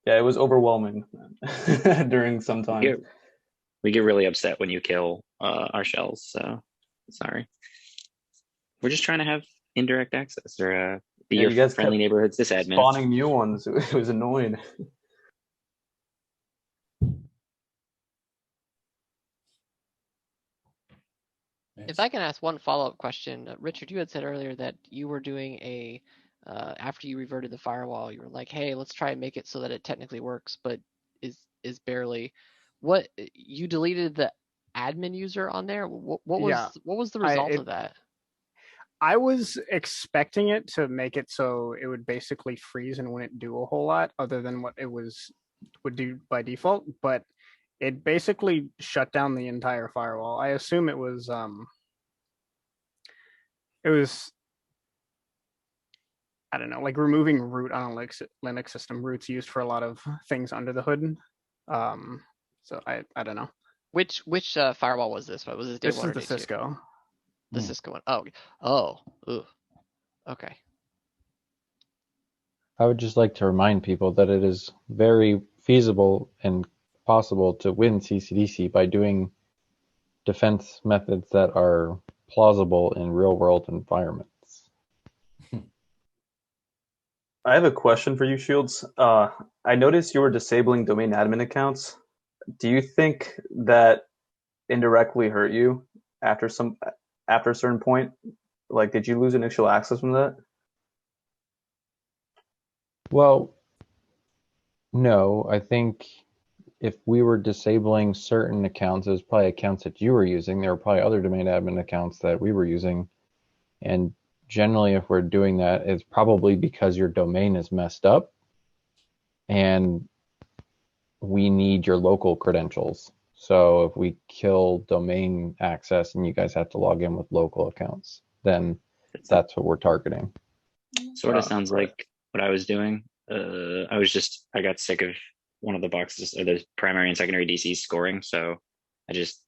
Yeah, it was overwhelming during some times. We get really upset when you kill our shells. So sorry. We're just trying to have indirect access or be Yeah, your you guys friendly kept neighborhood sysadmin. spawning new ones. It was annoying. If I can ask one follow-up question, Richard, you had said earlier that you were doing a after you reverted the firewall, you were like, "Hey, let's try and make it so that it technically works, but is barely." What you deleted the admin user on there? What Yeah, was the result of that? I was expecting it to make it so it would basically freeze and wouldn't do a whole lot other than what it would do by default, but it basically shut down the entire firewall. I assume it was I don't know, like removing root on a Linux system. Root's used for a lot of things under the hood. So I don't know. Which firewall was this? What was it? This is the Cisco. The Cisco one. Oh, ooh. Okay. I would just like to remind people that it is very feasible and possible to win CCDC by doing defense methods that are plausible in real-world environments. I have a question for you, Shields. I noticed you were disabling domain admin accounts. Do you think that indirectly hurt you after a certain point? Like, did you lose initial access from that? Well, no, I think if we were disabling certain accounts, it was probably accounts that you were using. There were probably other domain admin accounts that we were using. And generally, if we're doing that, it's probably because your domain is messed up and we need your local credentials. So if we kill domain access and you guys have to log in with local accounts, then that's what we're targeting. Sort of sounds like what I was doing. I got sick of one of the boxes, the primary and secondary DCs scoring. So I just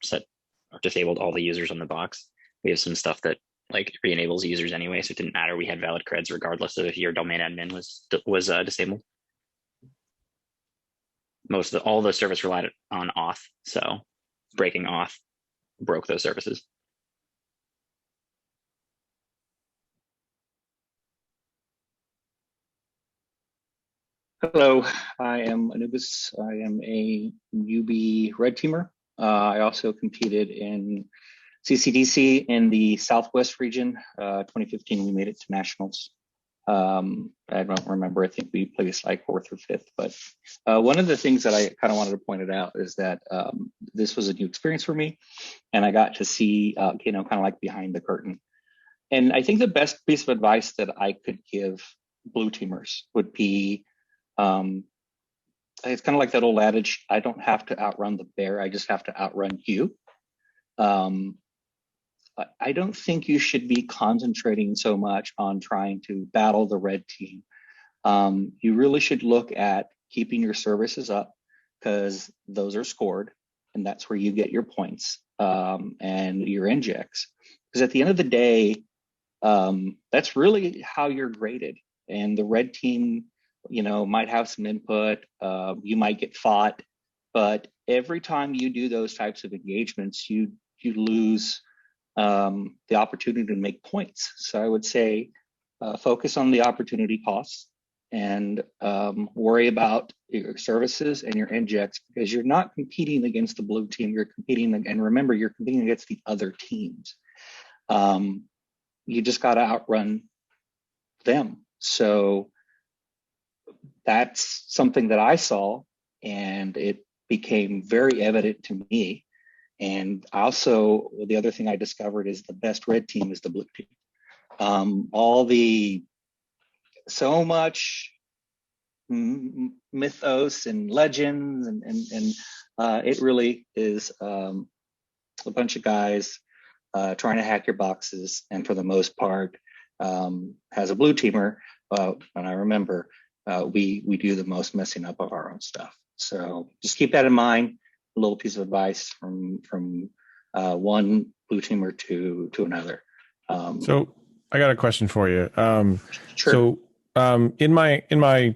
disabled all the users on the box. We have some stuff that like re-enables users anyway, so it didn't matter. We had valid creds regardless of if your domain admin was disabled. All the service relied on auth, so breaking auth broke those services. Hello, I am Anubis. I am a newbie red teamer. I also competed in CCDC in the Southwest region. 2015, we made it to nationals. I don't remember. I think we placed like 4th or 5th. But one of the things that I kind of wanted to point it out is that this was a new experience for me, and I got to see, kind of like behind the curtain. And I think the best piece of advice that I could give blue teamers would be, it's kind of like that old adage, I don't have to outrun the bear, I just have to outrun you. I don't think you should be concentrating so much on trying to battle the red team. You really should look at keeping your services up, because those are scored, and that's where you get your points and your injects. Because at the end of the day, that's really how you're graded. And the red team, might have some input, you might get fought, but every time you do those types of engagements, you lose the opportunity to make points. So I would say focus on the opportunity costs and worry about your services and your injects, because you're not competing against the blue team. You're competing, and remember, you're competing against the other teams. You just got to outrun them. So that's something that I saw, and it became very evident to me. And also, the other thing I discovered is the best red team is the blue team. So much mythos and legends, and it really is a bunch of guys trying to hack your boxes, and for the most part, as a blue teamer, and I remember, we do the most messing up of our own stuff. So just keep that in mind. A little piece of advice from one blue teamer to another. So I got a question for you. Sure. So in my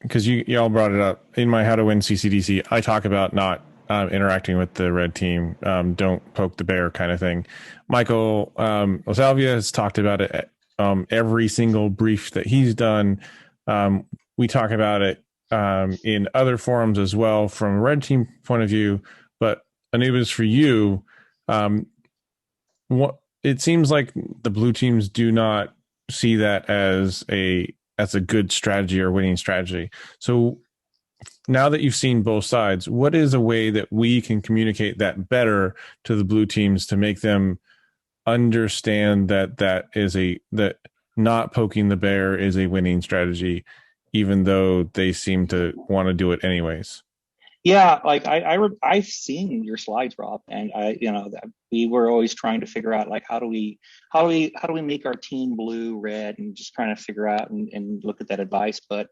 because y'all brought it up in my How to Win CCDC, I talk about not interacting with the red team, don't poke the bear kind of thing. Michael Osalvia has talked about it every single brief that he's done. We talk about it in other forums as well from a red team point of view. But Anubis, for you, what it seems like the blue teams do not see that as a good strategy or winning strategy. So now that you've seen both sides, what is a way that we can communicate that better to the blue teams to make them understand that not poking the bear is a winning strategy, even though they seem to want to do it anyways? Yeah, like I've seen your slides, Rob, and that we were always trying to figure out like how do we make our team blue, red, and just trying to figure out and look at that advice. But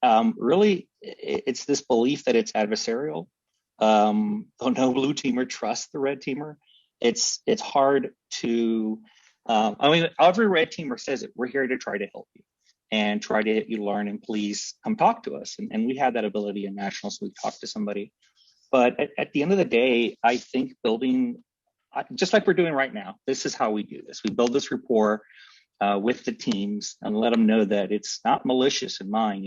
really, it's this belief that it's adversarial. No blue teamer trusts the red teamer. It's hard to. Every red teamer says it. We're here to try to help you and try to help you learn, and please come talk to us. And we have that ability in nationals. We talk to somebody. But at the end of the day, I think building, just like we're doing right now, this is how we do this. We build this rapport with the teams and let them know that it's not malicious in mind.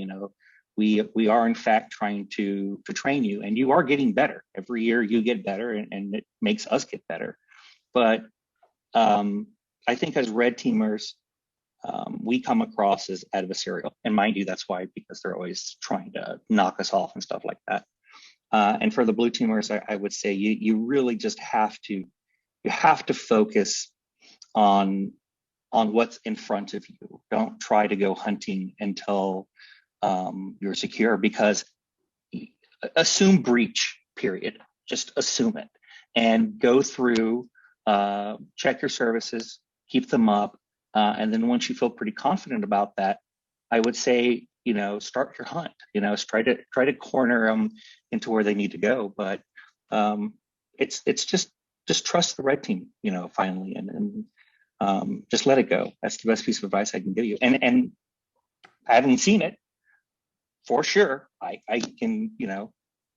We are in fact trying to train you, and you are getting better. Every year you get better, and it makes us get better. But I think as red teamers, we come across as adversarial, and mind you, that's why, because they're always trying to knock us off and stuff like that. And for the blue teamers, I would say you really just have to focus on what's in front of you. Don't try to go hunting until you're secure, because assume breach, period. Just assume it and go through, check your services, keep them up. And then once you feel pretty confident about that, I would say, start your hunt. Try to corner them into where they need to go. But it's just trust the red team, finally, and just let it go. That's the best piece of advice I can give you. And having seen it, for sure, I can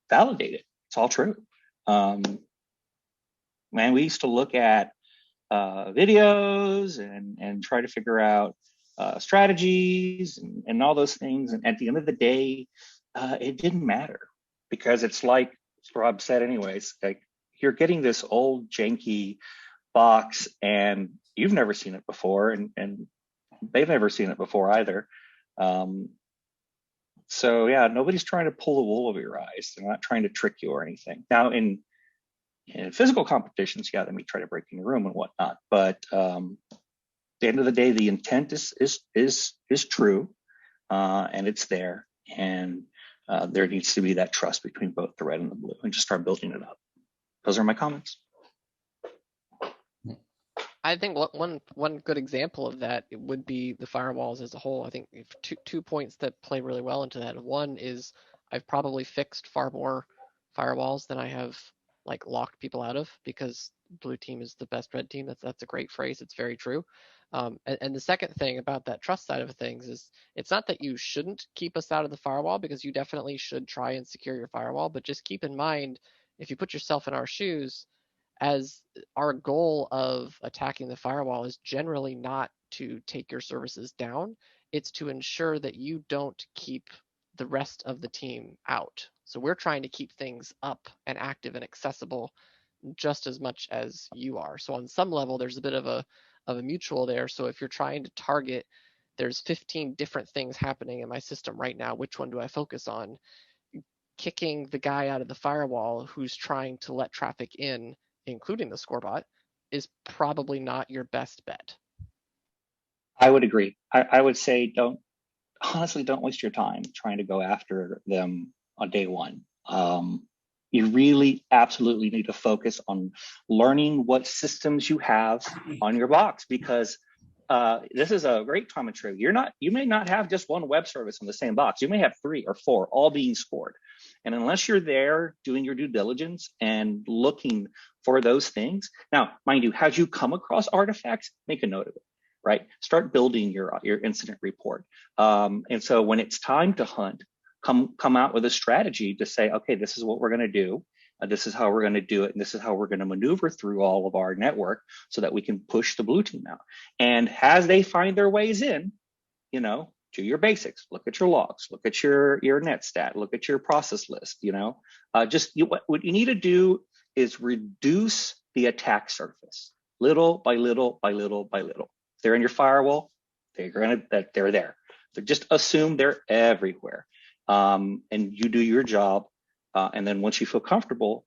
validate it. It's all true. Man, we used to look at videos and try to figure out strategies and all those things. And at the end of the day, it didn't matter, because it's like Rob said anyways, like you're getting this old janky box and you've never seen it before, and they've never seen it before either. So yeah, nobody's trying to pull the wool over your eyes. They're not trying to trick you or anything. Now in physical competitions, yeah, they may try to break in your room and whatnot, but at the end of the day, the intent is true, and it's there, and there needs to be that trust between both the red and the blue, and just start building it up. Those are my comments. I think one good example of that would be the firewalls as a whole. I think two points that play really well into that. One is I've probably fixed far more firewalls than I have like locked people out of, because blue team is the best red team. That's a great phrase. It's very true. And the second thing about that trust side of things is it's not that you shouldn't keep us out of the firewall, because you definitely should try and secure your firewall, but just keep in mind, if you put yourself in our shoes, as our goal of attacking the firewall is generally not to take your services down, it's to ensure that you don't keep the rest of the team out. So we're trying to keep things up and active and accessible just as much as you are. So on some level, there's a bit of a mutual there. So if you're trying to target, there's 15 different things happening in my system right now, which one do I focus on? Kicking the guy out of the firewall who's trying to let traffic in, including the scorebot, is probably not your best bet. I would agree. I would say don't waste your time trying to go after them on day one. You really absolutely need to focus on learning what systems you have on your box, because this is a great time and trade. You may not have just one web service on the same box. You may have 3 or 4 all being scored. And unless you're there doing your due diligence and looking for those things, now, mind you, as you come across artifacts, make a note of it, right? Start building your incident report. And so when it's time to hunt, come out with a strategy to say, okay, this is what we're going to do. This is how we're going to do it. And this is how we're going to maneuver through all of our network so that we can push the blue team out. And as they find their ways in, do your basics, look at your logs, look at your net stat, look at your process list, what you need to do is reduce the attack surface little by little by little by little. If they're in your firewall, they're there. So just assume they're everywhere. And you do your job. And then once you feel comfortable,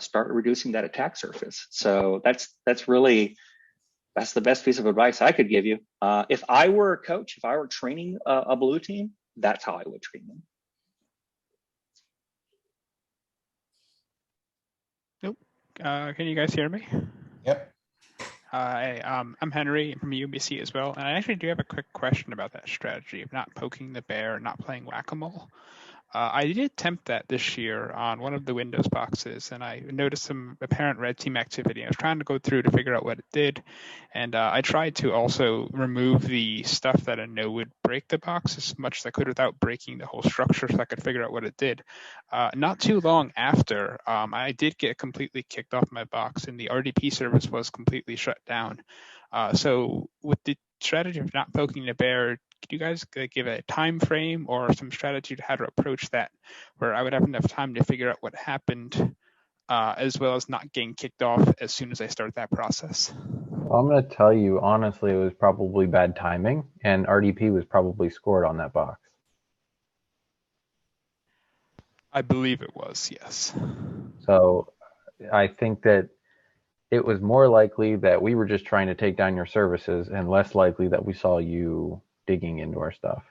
start reducing that attack surface. So that's the best piece of advice I could give you. If I were a coach, if I were training a blue team, that's how I would treat them. Nope. Can you guys hear me? Yep. I'm Henry from UBC as well, and I actually do have a quick question about that strategy of not poking the bear, not playing whack-a-mole. I did attempt that this year on one of the Windows boxes, and I noticed some apparent red team activity. I was trying to go through to figure out what it did, and I tried to also remove the stuff that I know would break the box as much as I could without breaking the whole structure so I could figure out what it did. Not too long after, I did get completely kicked off my box, and the RDP service was completely shut down. So with the strategy of not poking the bear, could you guys give a time frame or some strategy to how to approach that, where I would have enough time to figure out what happened, as well as not getting kicked off as soon as I start that process? Well, I'm going to tell you, honestly, it was probably bad timing, and RDP was probably scored on that box. I believe it was, yes. So I think that it was more likely that we were just trying to take down your services and less likely that we saw you digging into our stuff.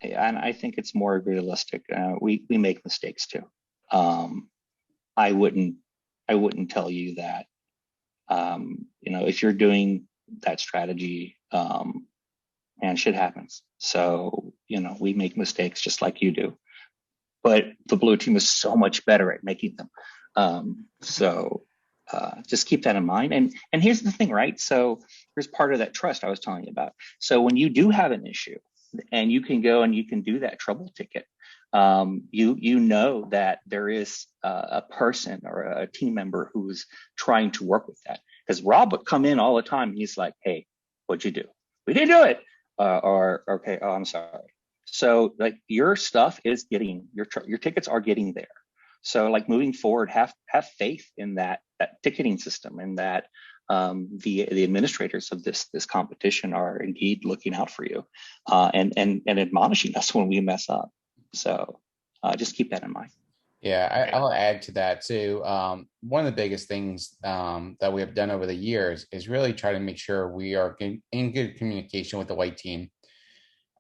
Yeah, and I think it's more realistic. We make mistakes too. I wouldn't tell you that. If you're doing that strategy, and shit happens. So we make mistakes just like you do, but the blue team is so much better at making them. Just keep that in mind. And here's the thing, right? So here's part of that trust I was telling you about. So when you do have an issue and you can go and you can do that trouble ticket, you know that there is a person or a team member who's trying to work with that. Because Rob would come in all the time. And he's like, hey, what'd you do? We didn't do it. Okay, oh, I'm sorry. So like your stuff is getting, your tickets are getting there. So like moving forward, have faith in that ticketing system and that the administrators of this competition are indeed looking out for you and admonishing us when we mess up. So just keep that in mind. Yeah, I'll add to that too. One of the biggest things that we have done over the years is really try to make sure we are in good communication with the white team,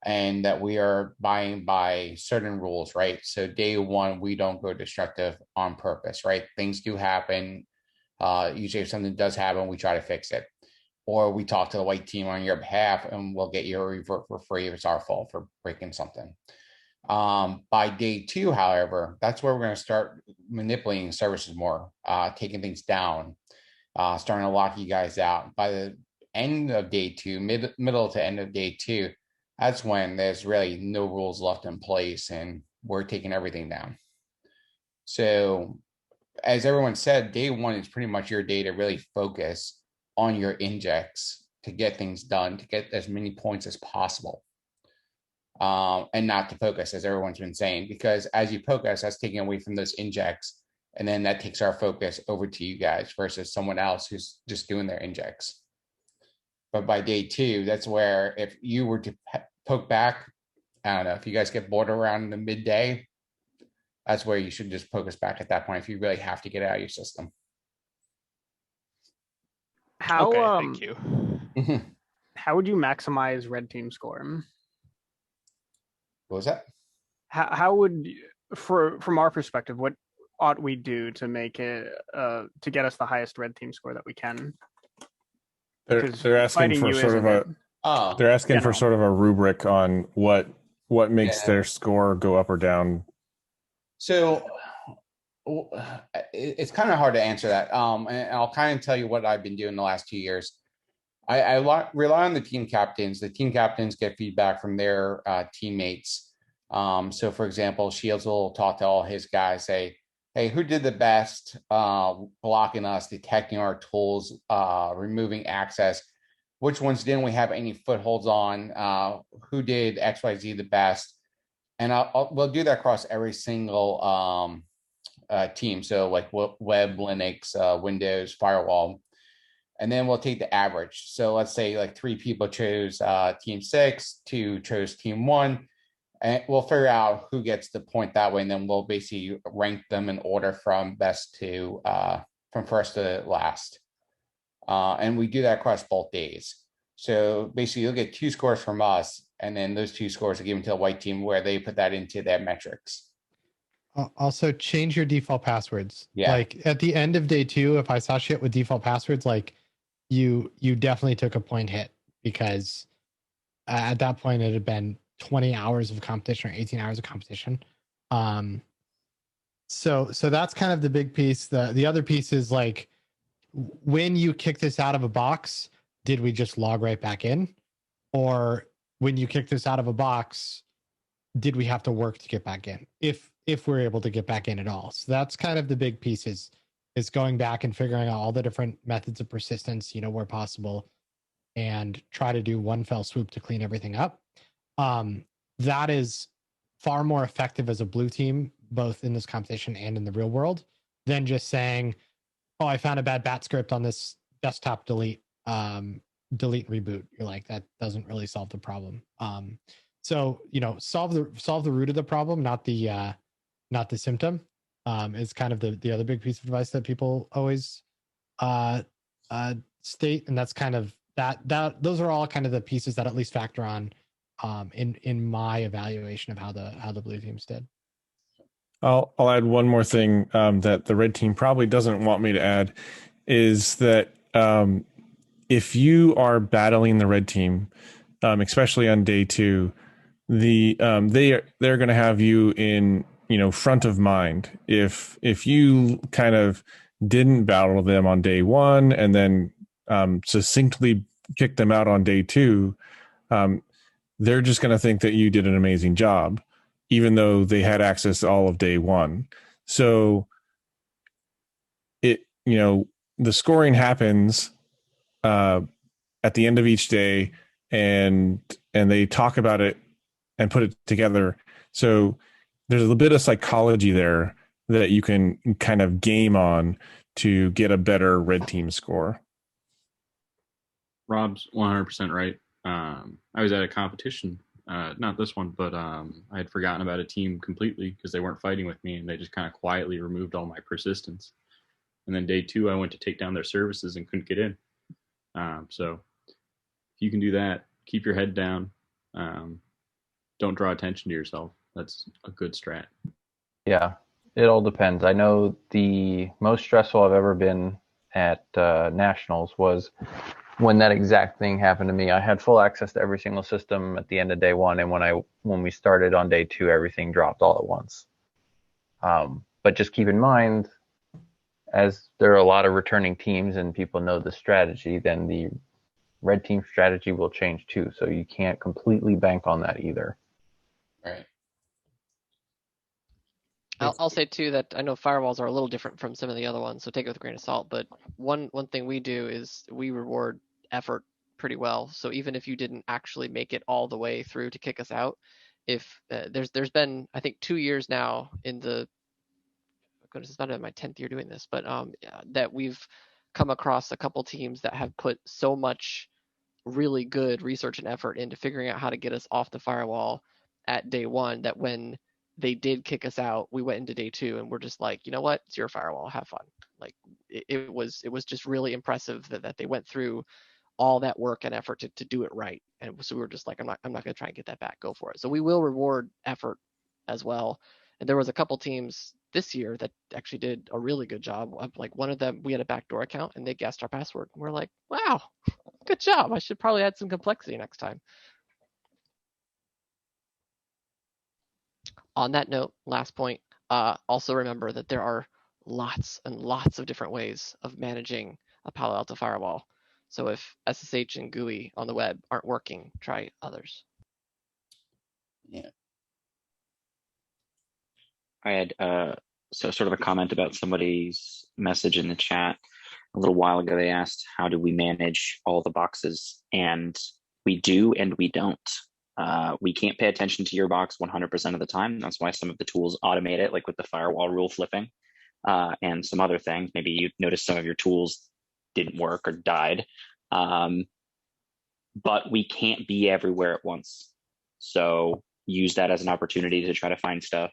and that we are buying by certain rules, right? So day one, we don't go destructive on purpose, right? Things do happen. Usually if something does happen, we try to fix it. Or we talk to the white team on your behalf and we'll get you a revert for free if it's our fault for breaking something. By day two, however, that's where we're going to start manipulating services more, taking things down, starting to lock you guys out. By the end of day two, middle to end of day two, that's when there's really no rules left in place and we're taking everything down. So as everyone said, day one is pretty much your day to really focus on your injects to get things done, to get as many points as possible. And not to focus, as everyone's been saying, because as you focus, that's taking away from those injects. And then that takes our focus over to you guys versus someone else who's just doing their injects. But by day two, that's where if you were to poke back, I don't know, if you guys get bored around the midday, that's where you should just poke us back at that point if you really have to get out of your system. How thank you. How would you maximize red team score? What was that? How would, from our perspective, what ought we do to make it to get us the highest red team score that we can? because They're asking fighting for you sort isn't of it. a Oh, they're asking for General. sort of a rubric on what makes Yeah. their score go up or down. So it's kind of hard to answer that. And I'll kind of tell you what I've been doing the last 2 years. I rely on the team captains. The team captains get feedback from their teammates. So, for example, Shields will talk to all his guys, say, hey, who did the best blocking us, detecting our tools, removing access? Which ones didn't we have any footholds on? Who did XYZ the best? And we'll do that across every single team. So like web, Linux, Windows, firewall. And then we'll take the average. So let's say like 3 people chose team 6, 2 chose team 1, and we'll figure out who gets the point that way. And then we'll basically rank them in order from best to from first to last. And we do that across both days. So basically you'll get 2 scores from us, and then those 2 scores are given to the white team where they put that into their metrics. Also, change your default passwords. Yeah. Like at the end of day 2, if I saw shit with default passwords, like you definitely took a point hit, because at that point it had been 20 hours of competition or 18 hours of competition. So that's kind of the big piece. The other piece is like, when you kick this out of a box, did we just log right back in? Or when you kick this out of a box, did we have to work to get back in? If we're able to get back in at all. So that's kind of the big pieces, is going back and figuring out all the different methods of persistence, where possible, and try to do one fell swoop to clean everything up. That is far more effective as a blue team, both in this competition and in the real world, than just saying, oh, I found a bad bat script on this desktop, delete and reboot. You're like, that doesn't really solve the problem. So solve the root of the problem, not the symptom, is kind of the other big piece of advice that people always state. And that's kind of that those are all kind of the pieces that at least factor on in my evaluation of how the blue teams did. I'll add one more thing that the red team probably doesn't want me to add, is that if you are battling the red team, especially on day 2, they're going to have you in front of mind. If you kind of didn't battle them on day 1 and then succinctly kick them out on day 2, they're just going to think that you did an amazing job, even though they had access to all of day 1. So the scoring happens at the end of each day, and they talk about it and put it together. So there's a little bit of psychology there that you can kind of game on to get a better red team score. Rob's 100% right. I was at a competition, not this one, but I had forgotten about a team completely because they weren't fighting with me, and they just kind of quietly removed all my persistence. And then day 2, I went to take down their services and couldn't get in. So if you can do that, keep your head down. Don't draw attention to yourself. That's a good strat. Yeah, it all depends. I know the most stressful I've ever been at nationals was when that exact thing happened to me. I had full access to every single system at the end of day 1, and when we started on day 2, everything dropped all at once. But just keep in mind, as there are a lot of returning teams and people know the strategy, then the red team strategy will change too. So you can't completely bank on that either. Right. I'll say too that I know firewalls are a little different from some of the other ones, so take it with a grain of salt. But one thing we do is we reward effort pretty well. So even if you didn't actually make it all the way through to kick us out, if there's been, I think, 2 years now in the, goodness, it's not in my 10th year doing this, but that we've come across a couple teams that have put so much really good research and effort into figuring out how to get us off the firewall at day 1, that when they did kick us out, we went into day 2 and we're just like, you know what, it's your firewall, have fun. Like it was just really impressive that they went through all that work and effort to do it right. And so we were just like, I'm not going to try and get that back, go for it. So we will reward effort as well. And there was a couple teams this year that actually did a really good job. Like one of them, we had a backdoor account and they guessed our password. And we're like, wow, Good job. I should probably add some complexity next time. On that note, last point, also remember that there are lots and lots of different ways of managing a Palo Alto firewall. So if SSH and GUI on the web aren't working, try others. Yeah. I had so sort of a comment about somebody's message in the chat a little while ago. They asked, how do we manage all the boxes? And we do and we don't. We can't pay attention to your box 100% of the time. That's why some of the tools automate it, like with the firewall rule flipping and some other things. Maybe you noticed some of your tools didn't work or died. But we can't be everywhere at once. So use that as an opportunity to try to find stuff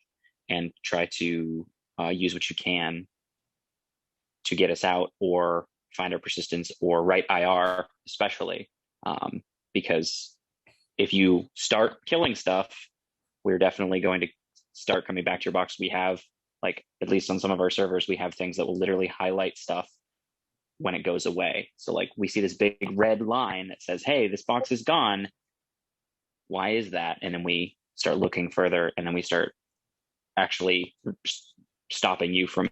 and try to use what you can to get us out or find our persistence or write IR, especially because if you start killing stuff, we're definitely going to start coming back to your box. We have, like, at least on some of our servers, we have things that will literally highlight stuff when it goes away. So like we see this big red line that says, hey, this box is gone. Why is that? And then we start looking further, and then we start actually stopping you from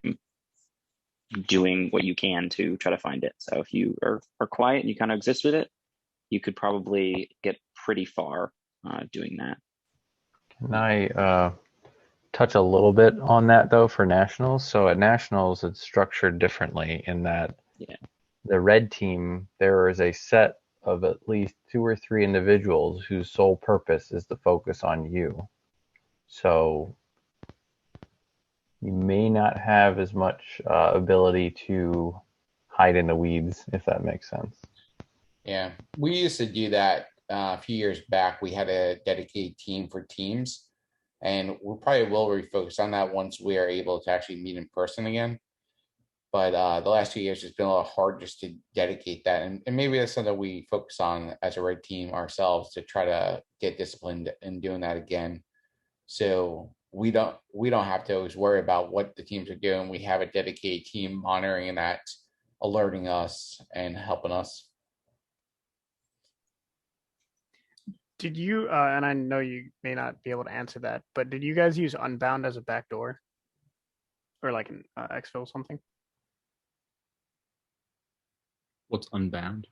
doing what you can to try to find it. So if you are quiet and you kind of exist with it, you could probably get pretty far doing that. Can I touch a little bit on that though for nationals? So at nationals, it's structured differently in that the red team, there is a set of at least 2 or 3 individuals whose sole purpose is to focus on you. So you may not have as much ability to hide in the weeds, if that makes sense. Yeah, we used to do that a few years back. We had a dedicated team for teams, and we probably will refocus on that once we are able to actually meet in person again. But the last 2 years, it's been a little hard just to dedicate that. And maybe that's something we focus on as a red team ourselves to try to get disciplined in doing that again. So we don't have to always worry about what the teams are doing. We have a dedicated team monitoring that, alerting us and helping us. Did you, and I know you may not be able to answer that, but did you guys use Unbound as a backdoor? Or like an exfil or something? What's Unbound?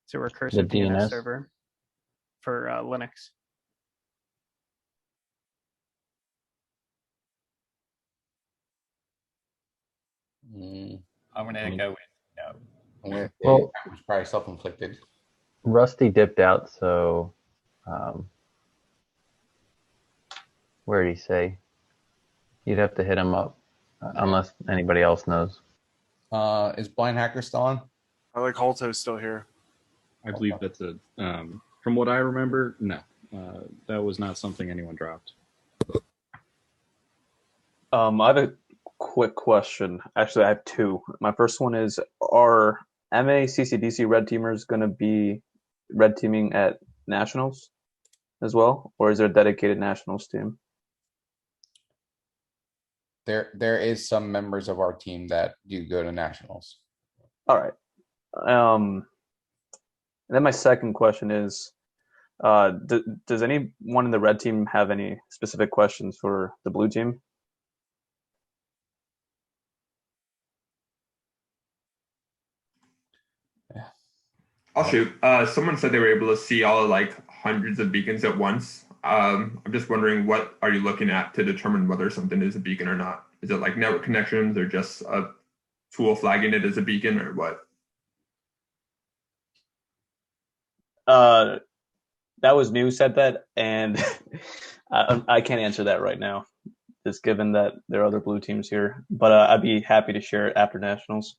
It's a recursive DNS DNS server for Linux. I'm gonna go with no. Well, it was probably self-inflicted. Rusty dipped out, so where did he say? You'd have to hit him up, unless anybody else knows. Is Blind Hacker still on? I like Halto's still here. I believe that's a, from what I remember, no. That was not something anyone dropped. I have a quick question. Actually, I have 2. My first one is, are MACCDC red teamers going to be red teaming at nationals as well? Or is there a dedicated nationals team? There is some members of our team that do go to nationals. All right. And then my second question is, does anyone in the red team have any specific questions for the blue team? I'll shoot. Someone said they were able to see all like hundreds of beacons at once. I'm just wondering, what are you looking at to determine whether something is a beacon or not? Is it like network connections or just a tool flagging it as a beacon, or what? That was new said that, and I can't answer that right now, just given that there are other blue teams here. But I'd be happy to share it after nationals.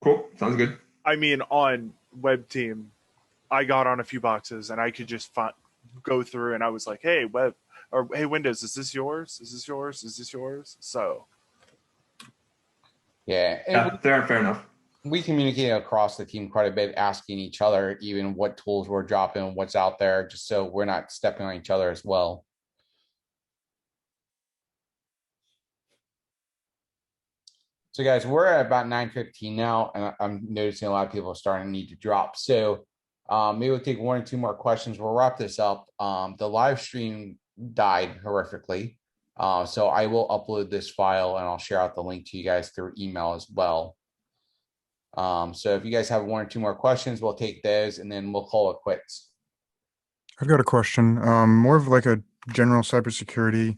Cool, sounds good. I mean, on web team, I got on a few boxes and I could just go through and I was like, hey, web, or hey, Windows, is this yours? Is this yours? Is this yours? So. Yeah, fair enough. We communicate across the team quite a bit, asking each other even what tools we're dropping, what's out there, just so we're not stepping on each other as well. So guys, we're at about 9:15 now, and I'm noticing a lot of people are starting to need to drop. So maybe we'll take one or two more questions. We'll wrap this up. The live stream died horrifically. So I will upload this file and I'll share out the link to you guys through email as well. So if you guys have one or two more questions, we'll take those and then we'll call it quits. I've got a question, more of like a general cybersecurity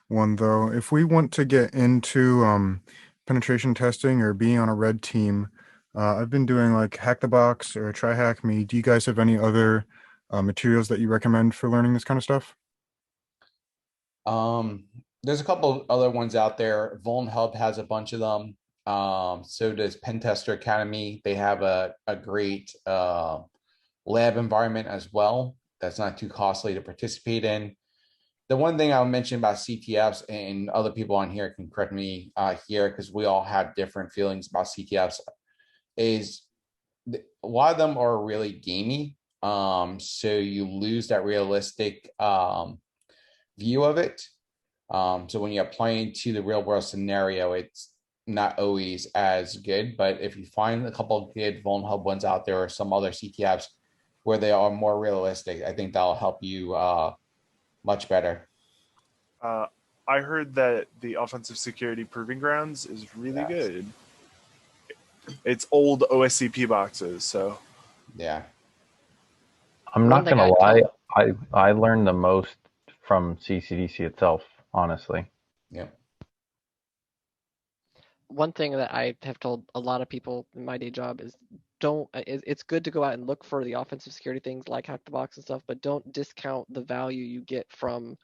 one though. If we want to get into penetration testing or being on a red team, I've been doing like Hack the Box or Try Hack Me. Do you guys have any other materials that you recommend for learning this kind of stuff? There's a couple other ones out there. Vuln Hub has a bunch of them. So does Pentester Academy. They have a great lab environment as well. That's not too costly to participate in. The one thing I'll mention about CTFs, and other people on here can correct me here because we all have different feelings about CTFs, is a lot of them are really gamey. So you lose that realistic view of it. So when you're applying to the real world scenario, it's not always as good. But if you find a couple of good Vuln Hub ones out there or some other CTFs where they are more realistic, I think that'll help you much better. I heard that the Offensive Security Proving Grounds is really good. It's old OSCP boxes, so yeah. I'm not gonna lie, I learned the most from CCDC itself, honestly. Yeah. One thing that I have told a lot of people in my day job is it's good to go out and look for the offensive security things like Hack the Box and stuff, but don't discount the value you get from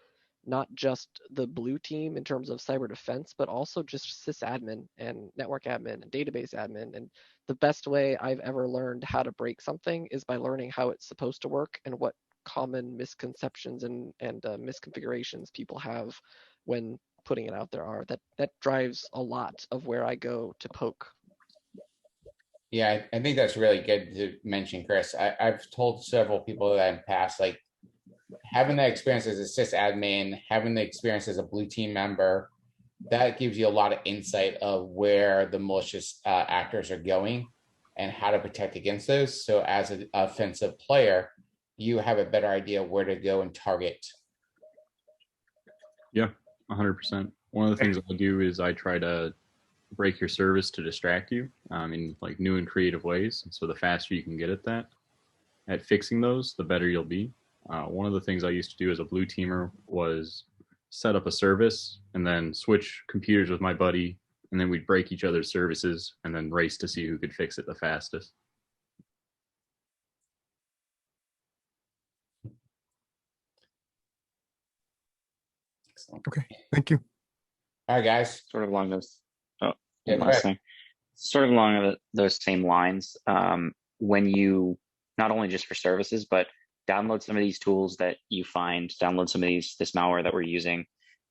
not just the blue team in terms of cyber defense, but also just sysadmin and network admin and database admin. And the best way I've ever learned how to break something is by learning how it's supposed to work and what common misconceptions and misconfigurations people have when putting it out there are. That drives a lot of where I go to poke. Yeah, I think that's really good to mention, Chris. I've told several people that in the past, like having that experience as a sysadmin, having the experience as a blue team member, that gives you a lot of insight of where the malicious actors are going and how to protect against those. So as an offensive player, you have a better idea where to go and target. Yeah, 100%. One of the things I do is I try to break your service to distract you in like new and creative ways. And so the faster you can get at fixing those, the better you'll be. One of the things I used to do as a blue teamer was set up a service and then switch computers with my buddy, and then we'd break each other's services and then race to see who could fix it the fastest. Okay, thank you. All right, guys. Sort of along those. Yeah, One last thing. Sort of along those same lines. When you not only just for services, but download some of these tools that you find, download some of this malware that we're using,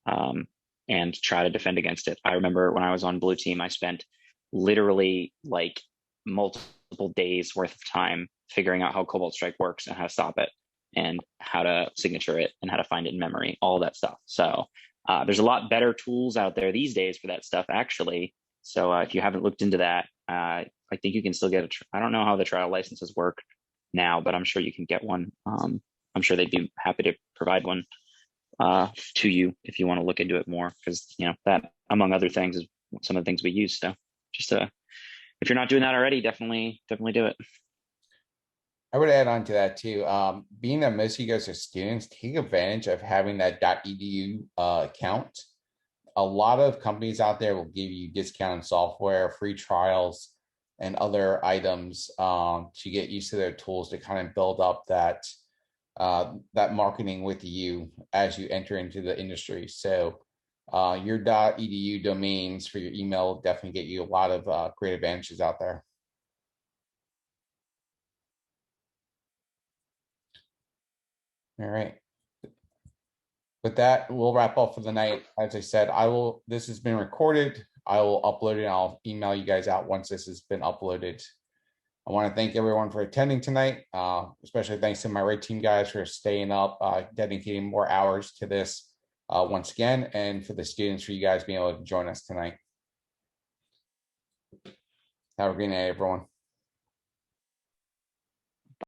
and try to defend against it. I remember when I was on Blue Team, I spent literally like multiple days worth of time figuring out how Cobalt Strike works and how to stop it and how to signature it and how to find it in memory, all that stuff. So there's a lot better tools out there these days for that stuff, actually. So if you haven't looked into that, I think you can still get I don't know how the trial licenses work now, but I'm sure you can get one. I'm sure they'd be happy to provide one to you if you want to look into it more, because that, among other things, is some of the things we use. So just if you're not doing that already, definitely do it. I would add on to that too. Being that most of you guys are students, take advantage of having that .edu account. A lot of companies out there will give you discounted software, free trials, and other items to get used to their tools to kind of build up that marketing with you as you enter into the industry. So your .edu domains for your email will definitely get you a lot of great advantages out there. All right. With that, we'll wrap up for the night. As I said, this has been recorded. I will upload it and I'll email you guys out once this has been uploaded. I want to thank everyone for attending tonight. Especially thanks to my Red Team guys for staying up, dedicating more hours to this once again, and for the students, for you guys being able to join us tonight. Have a good night, everyone.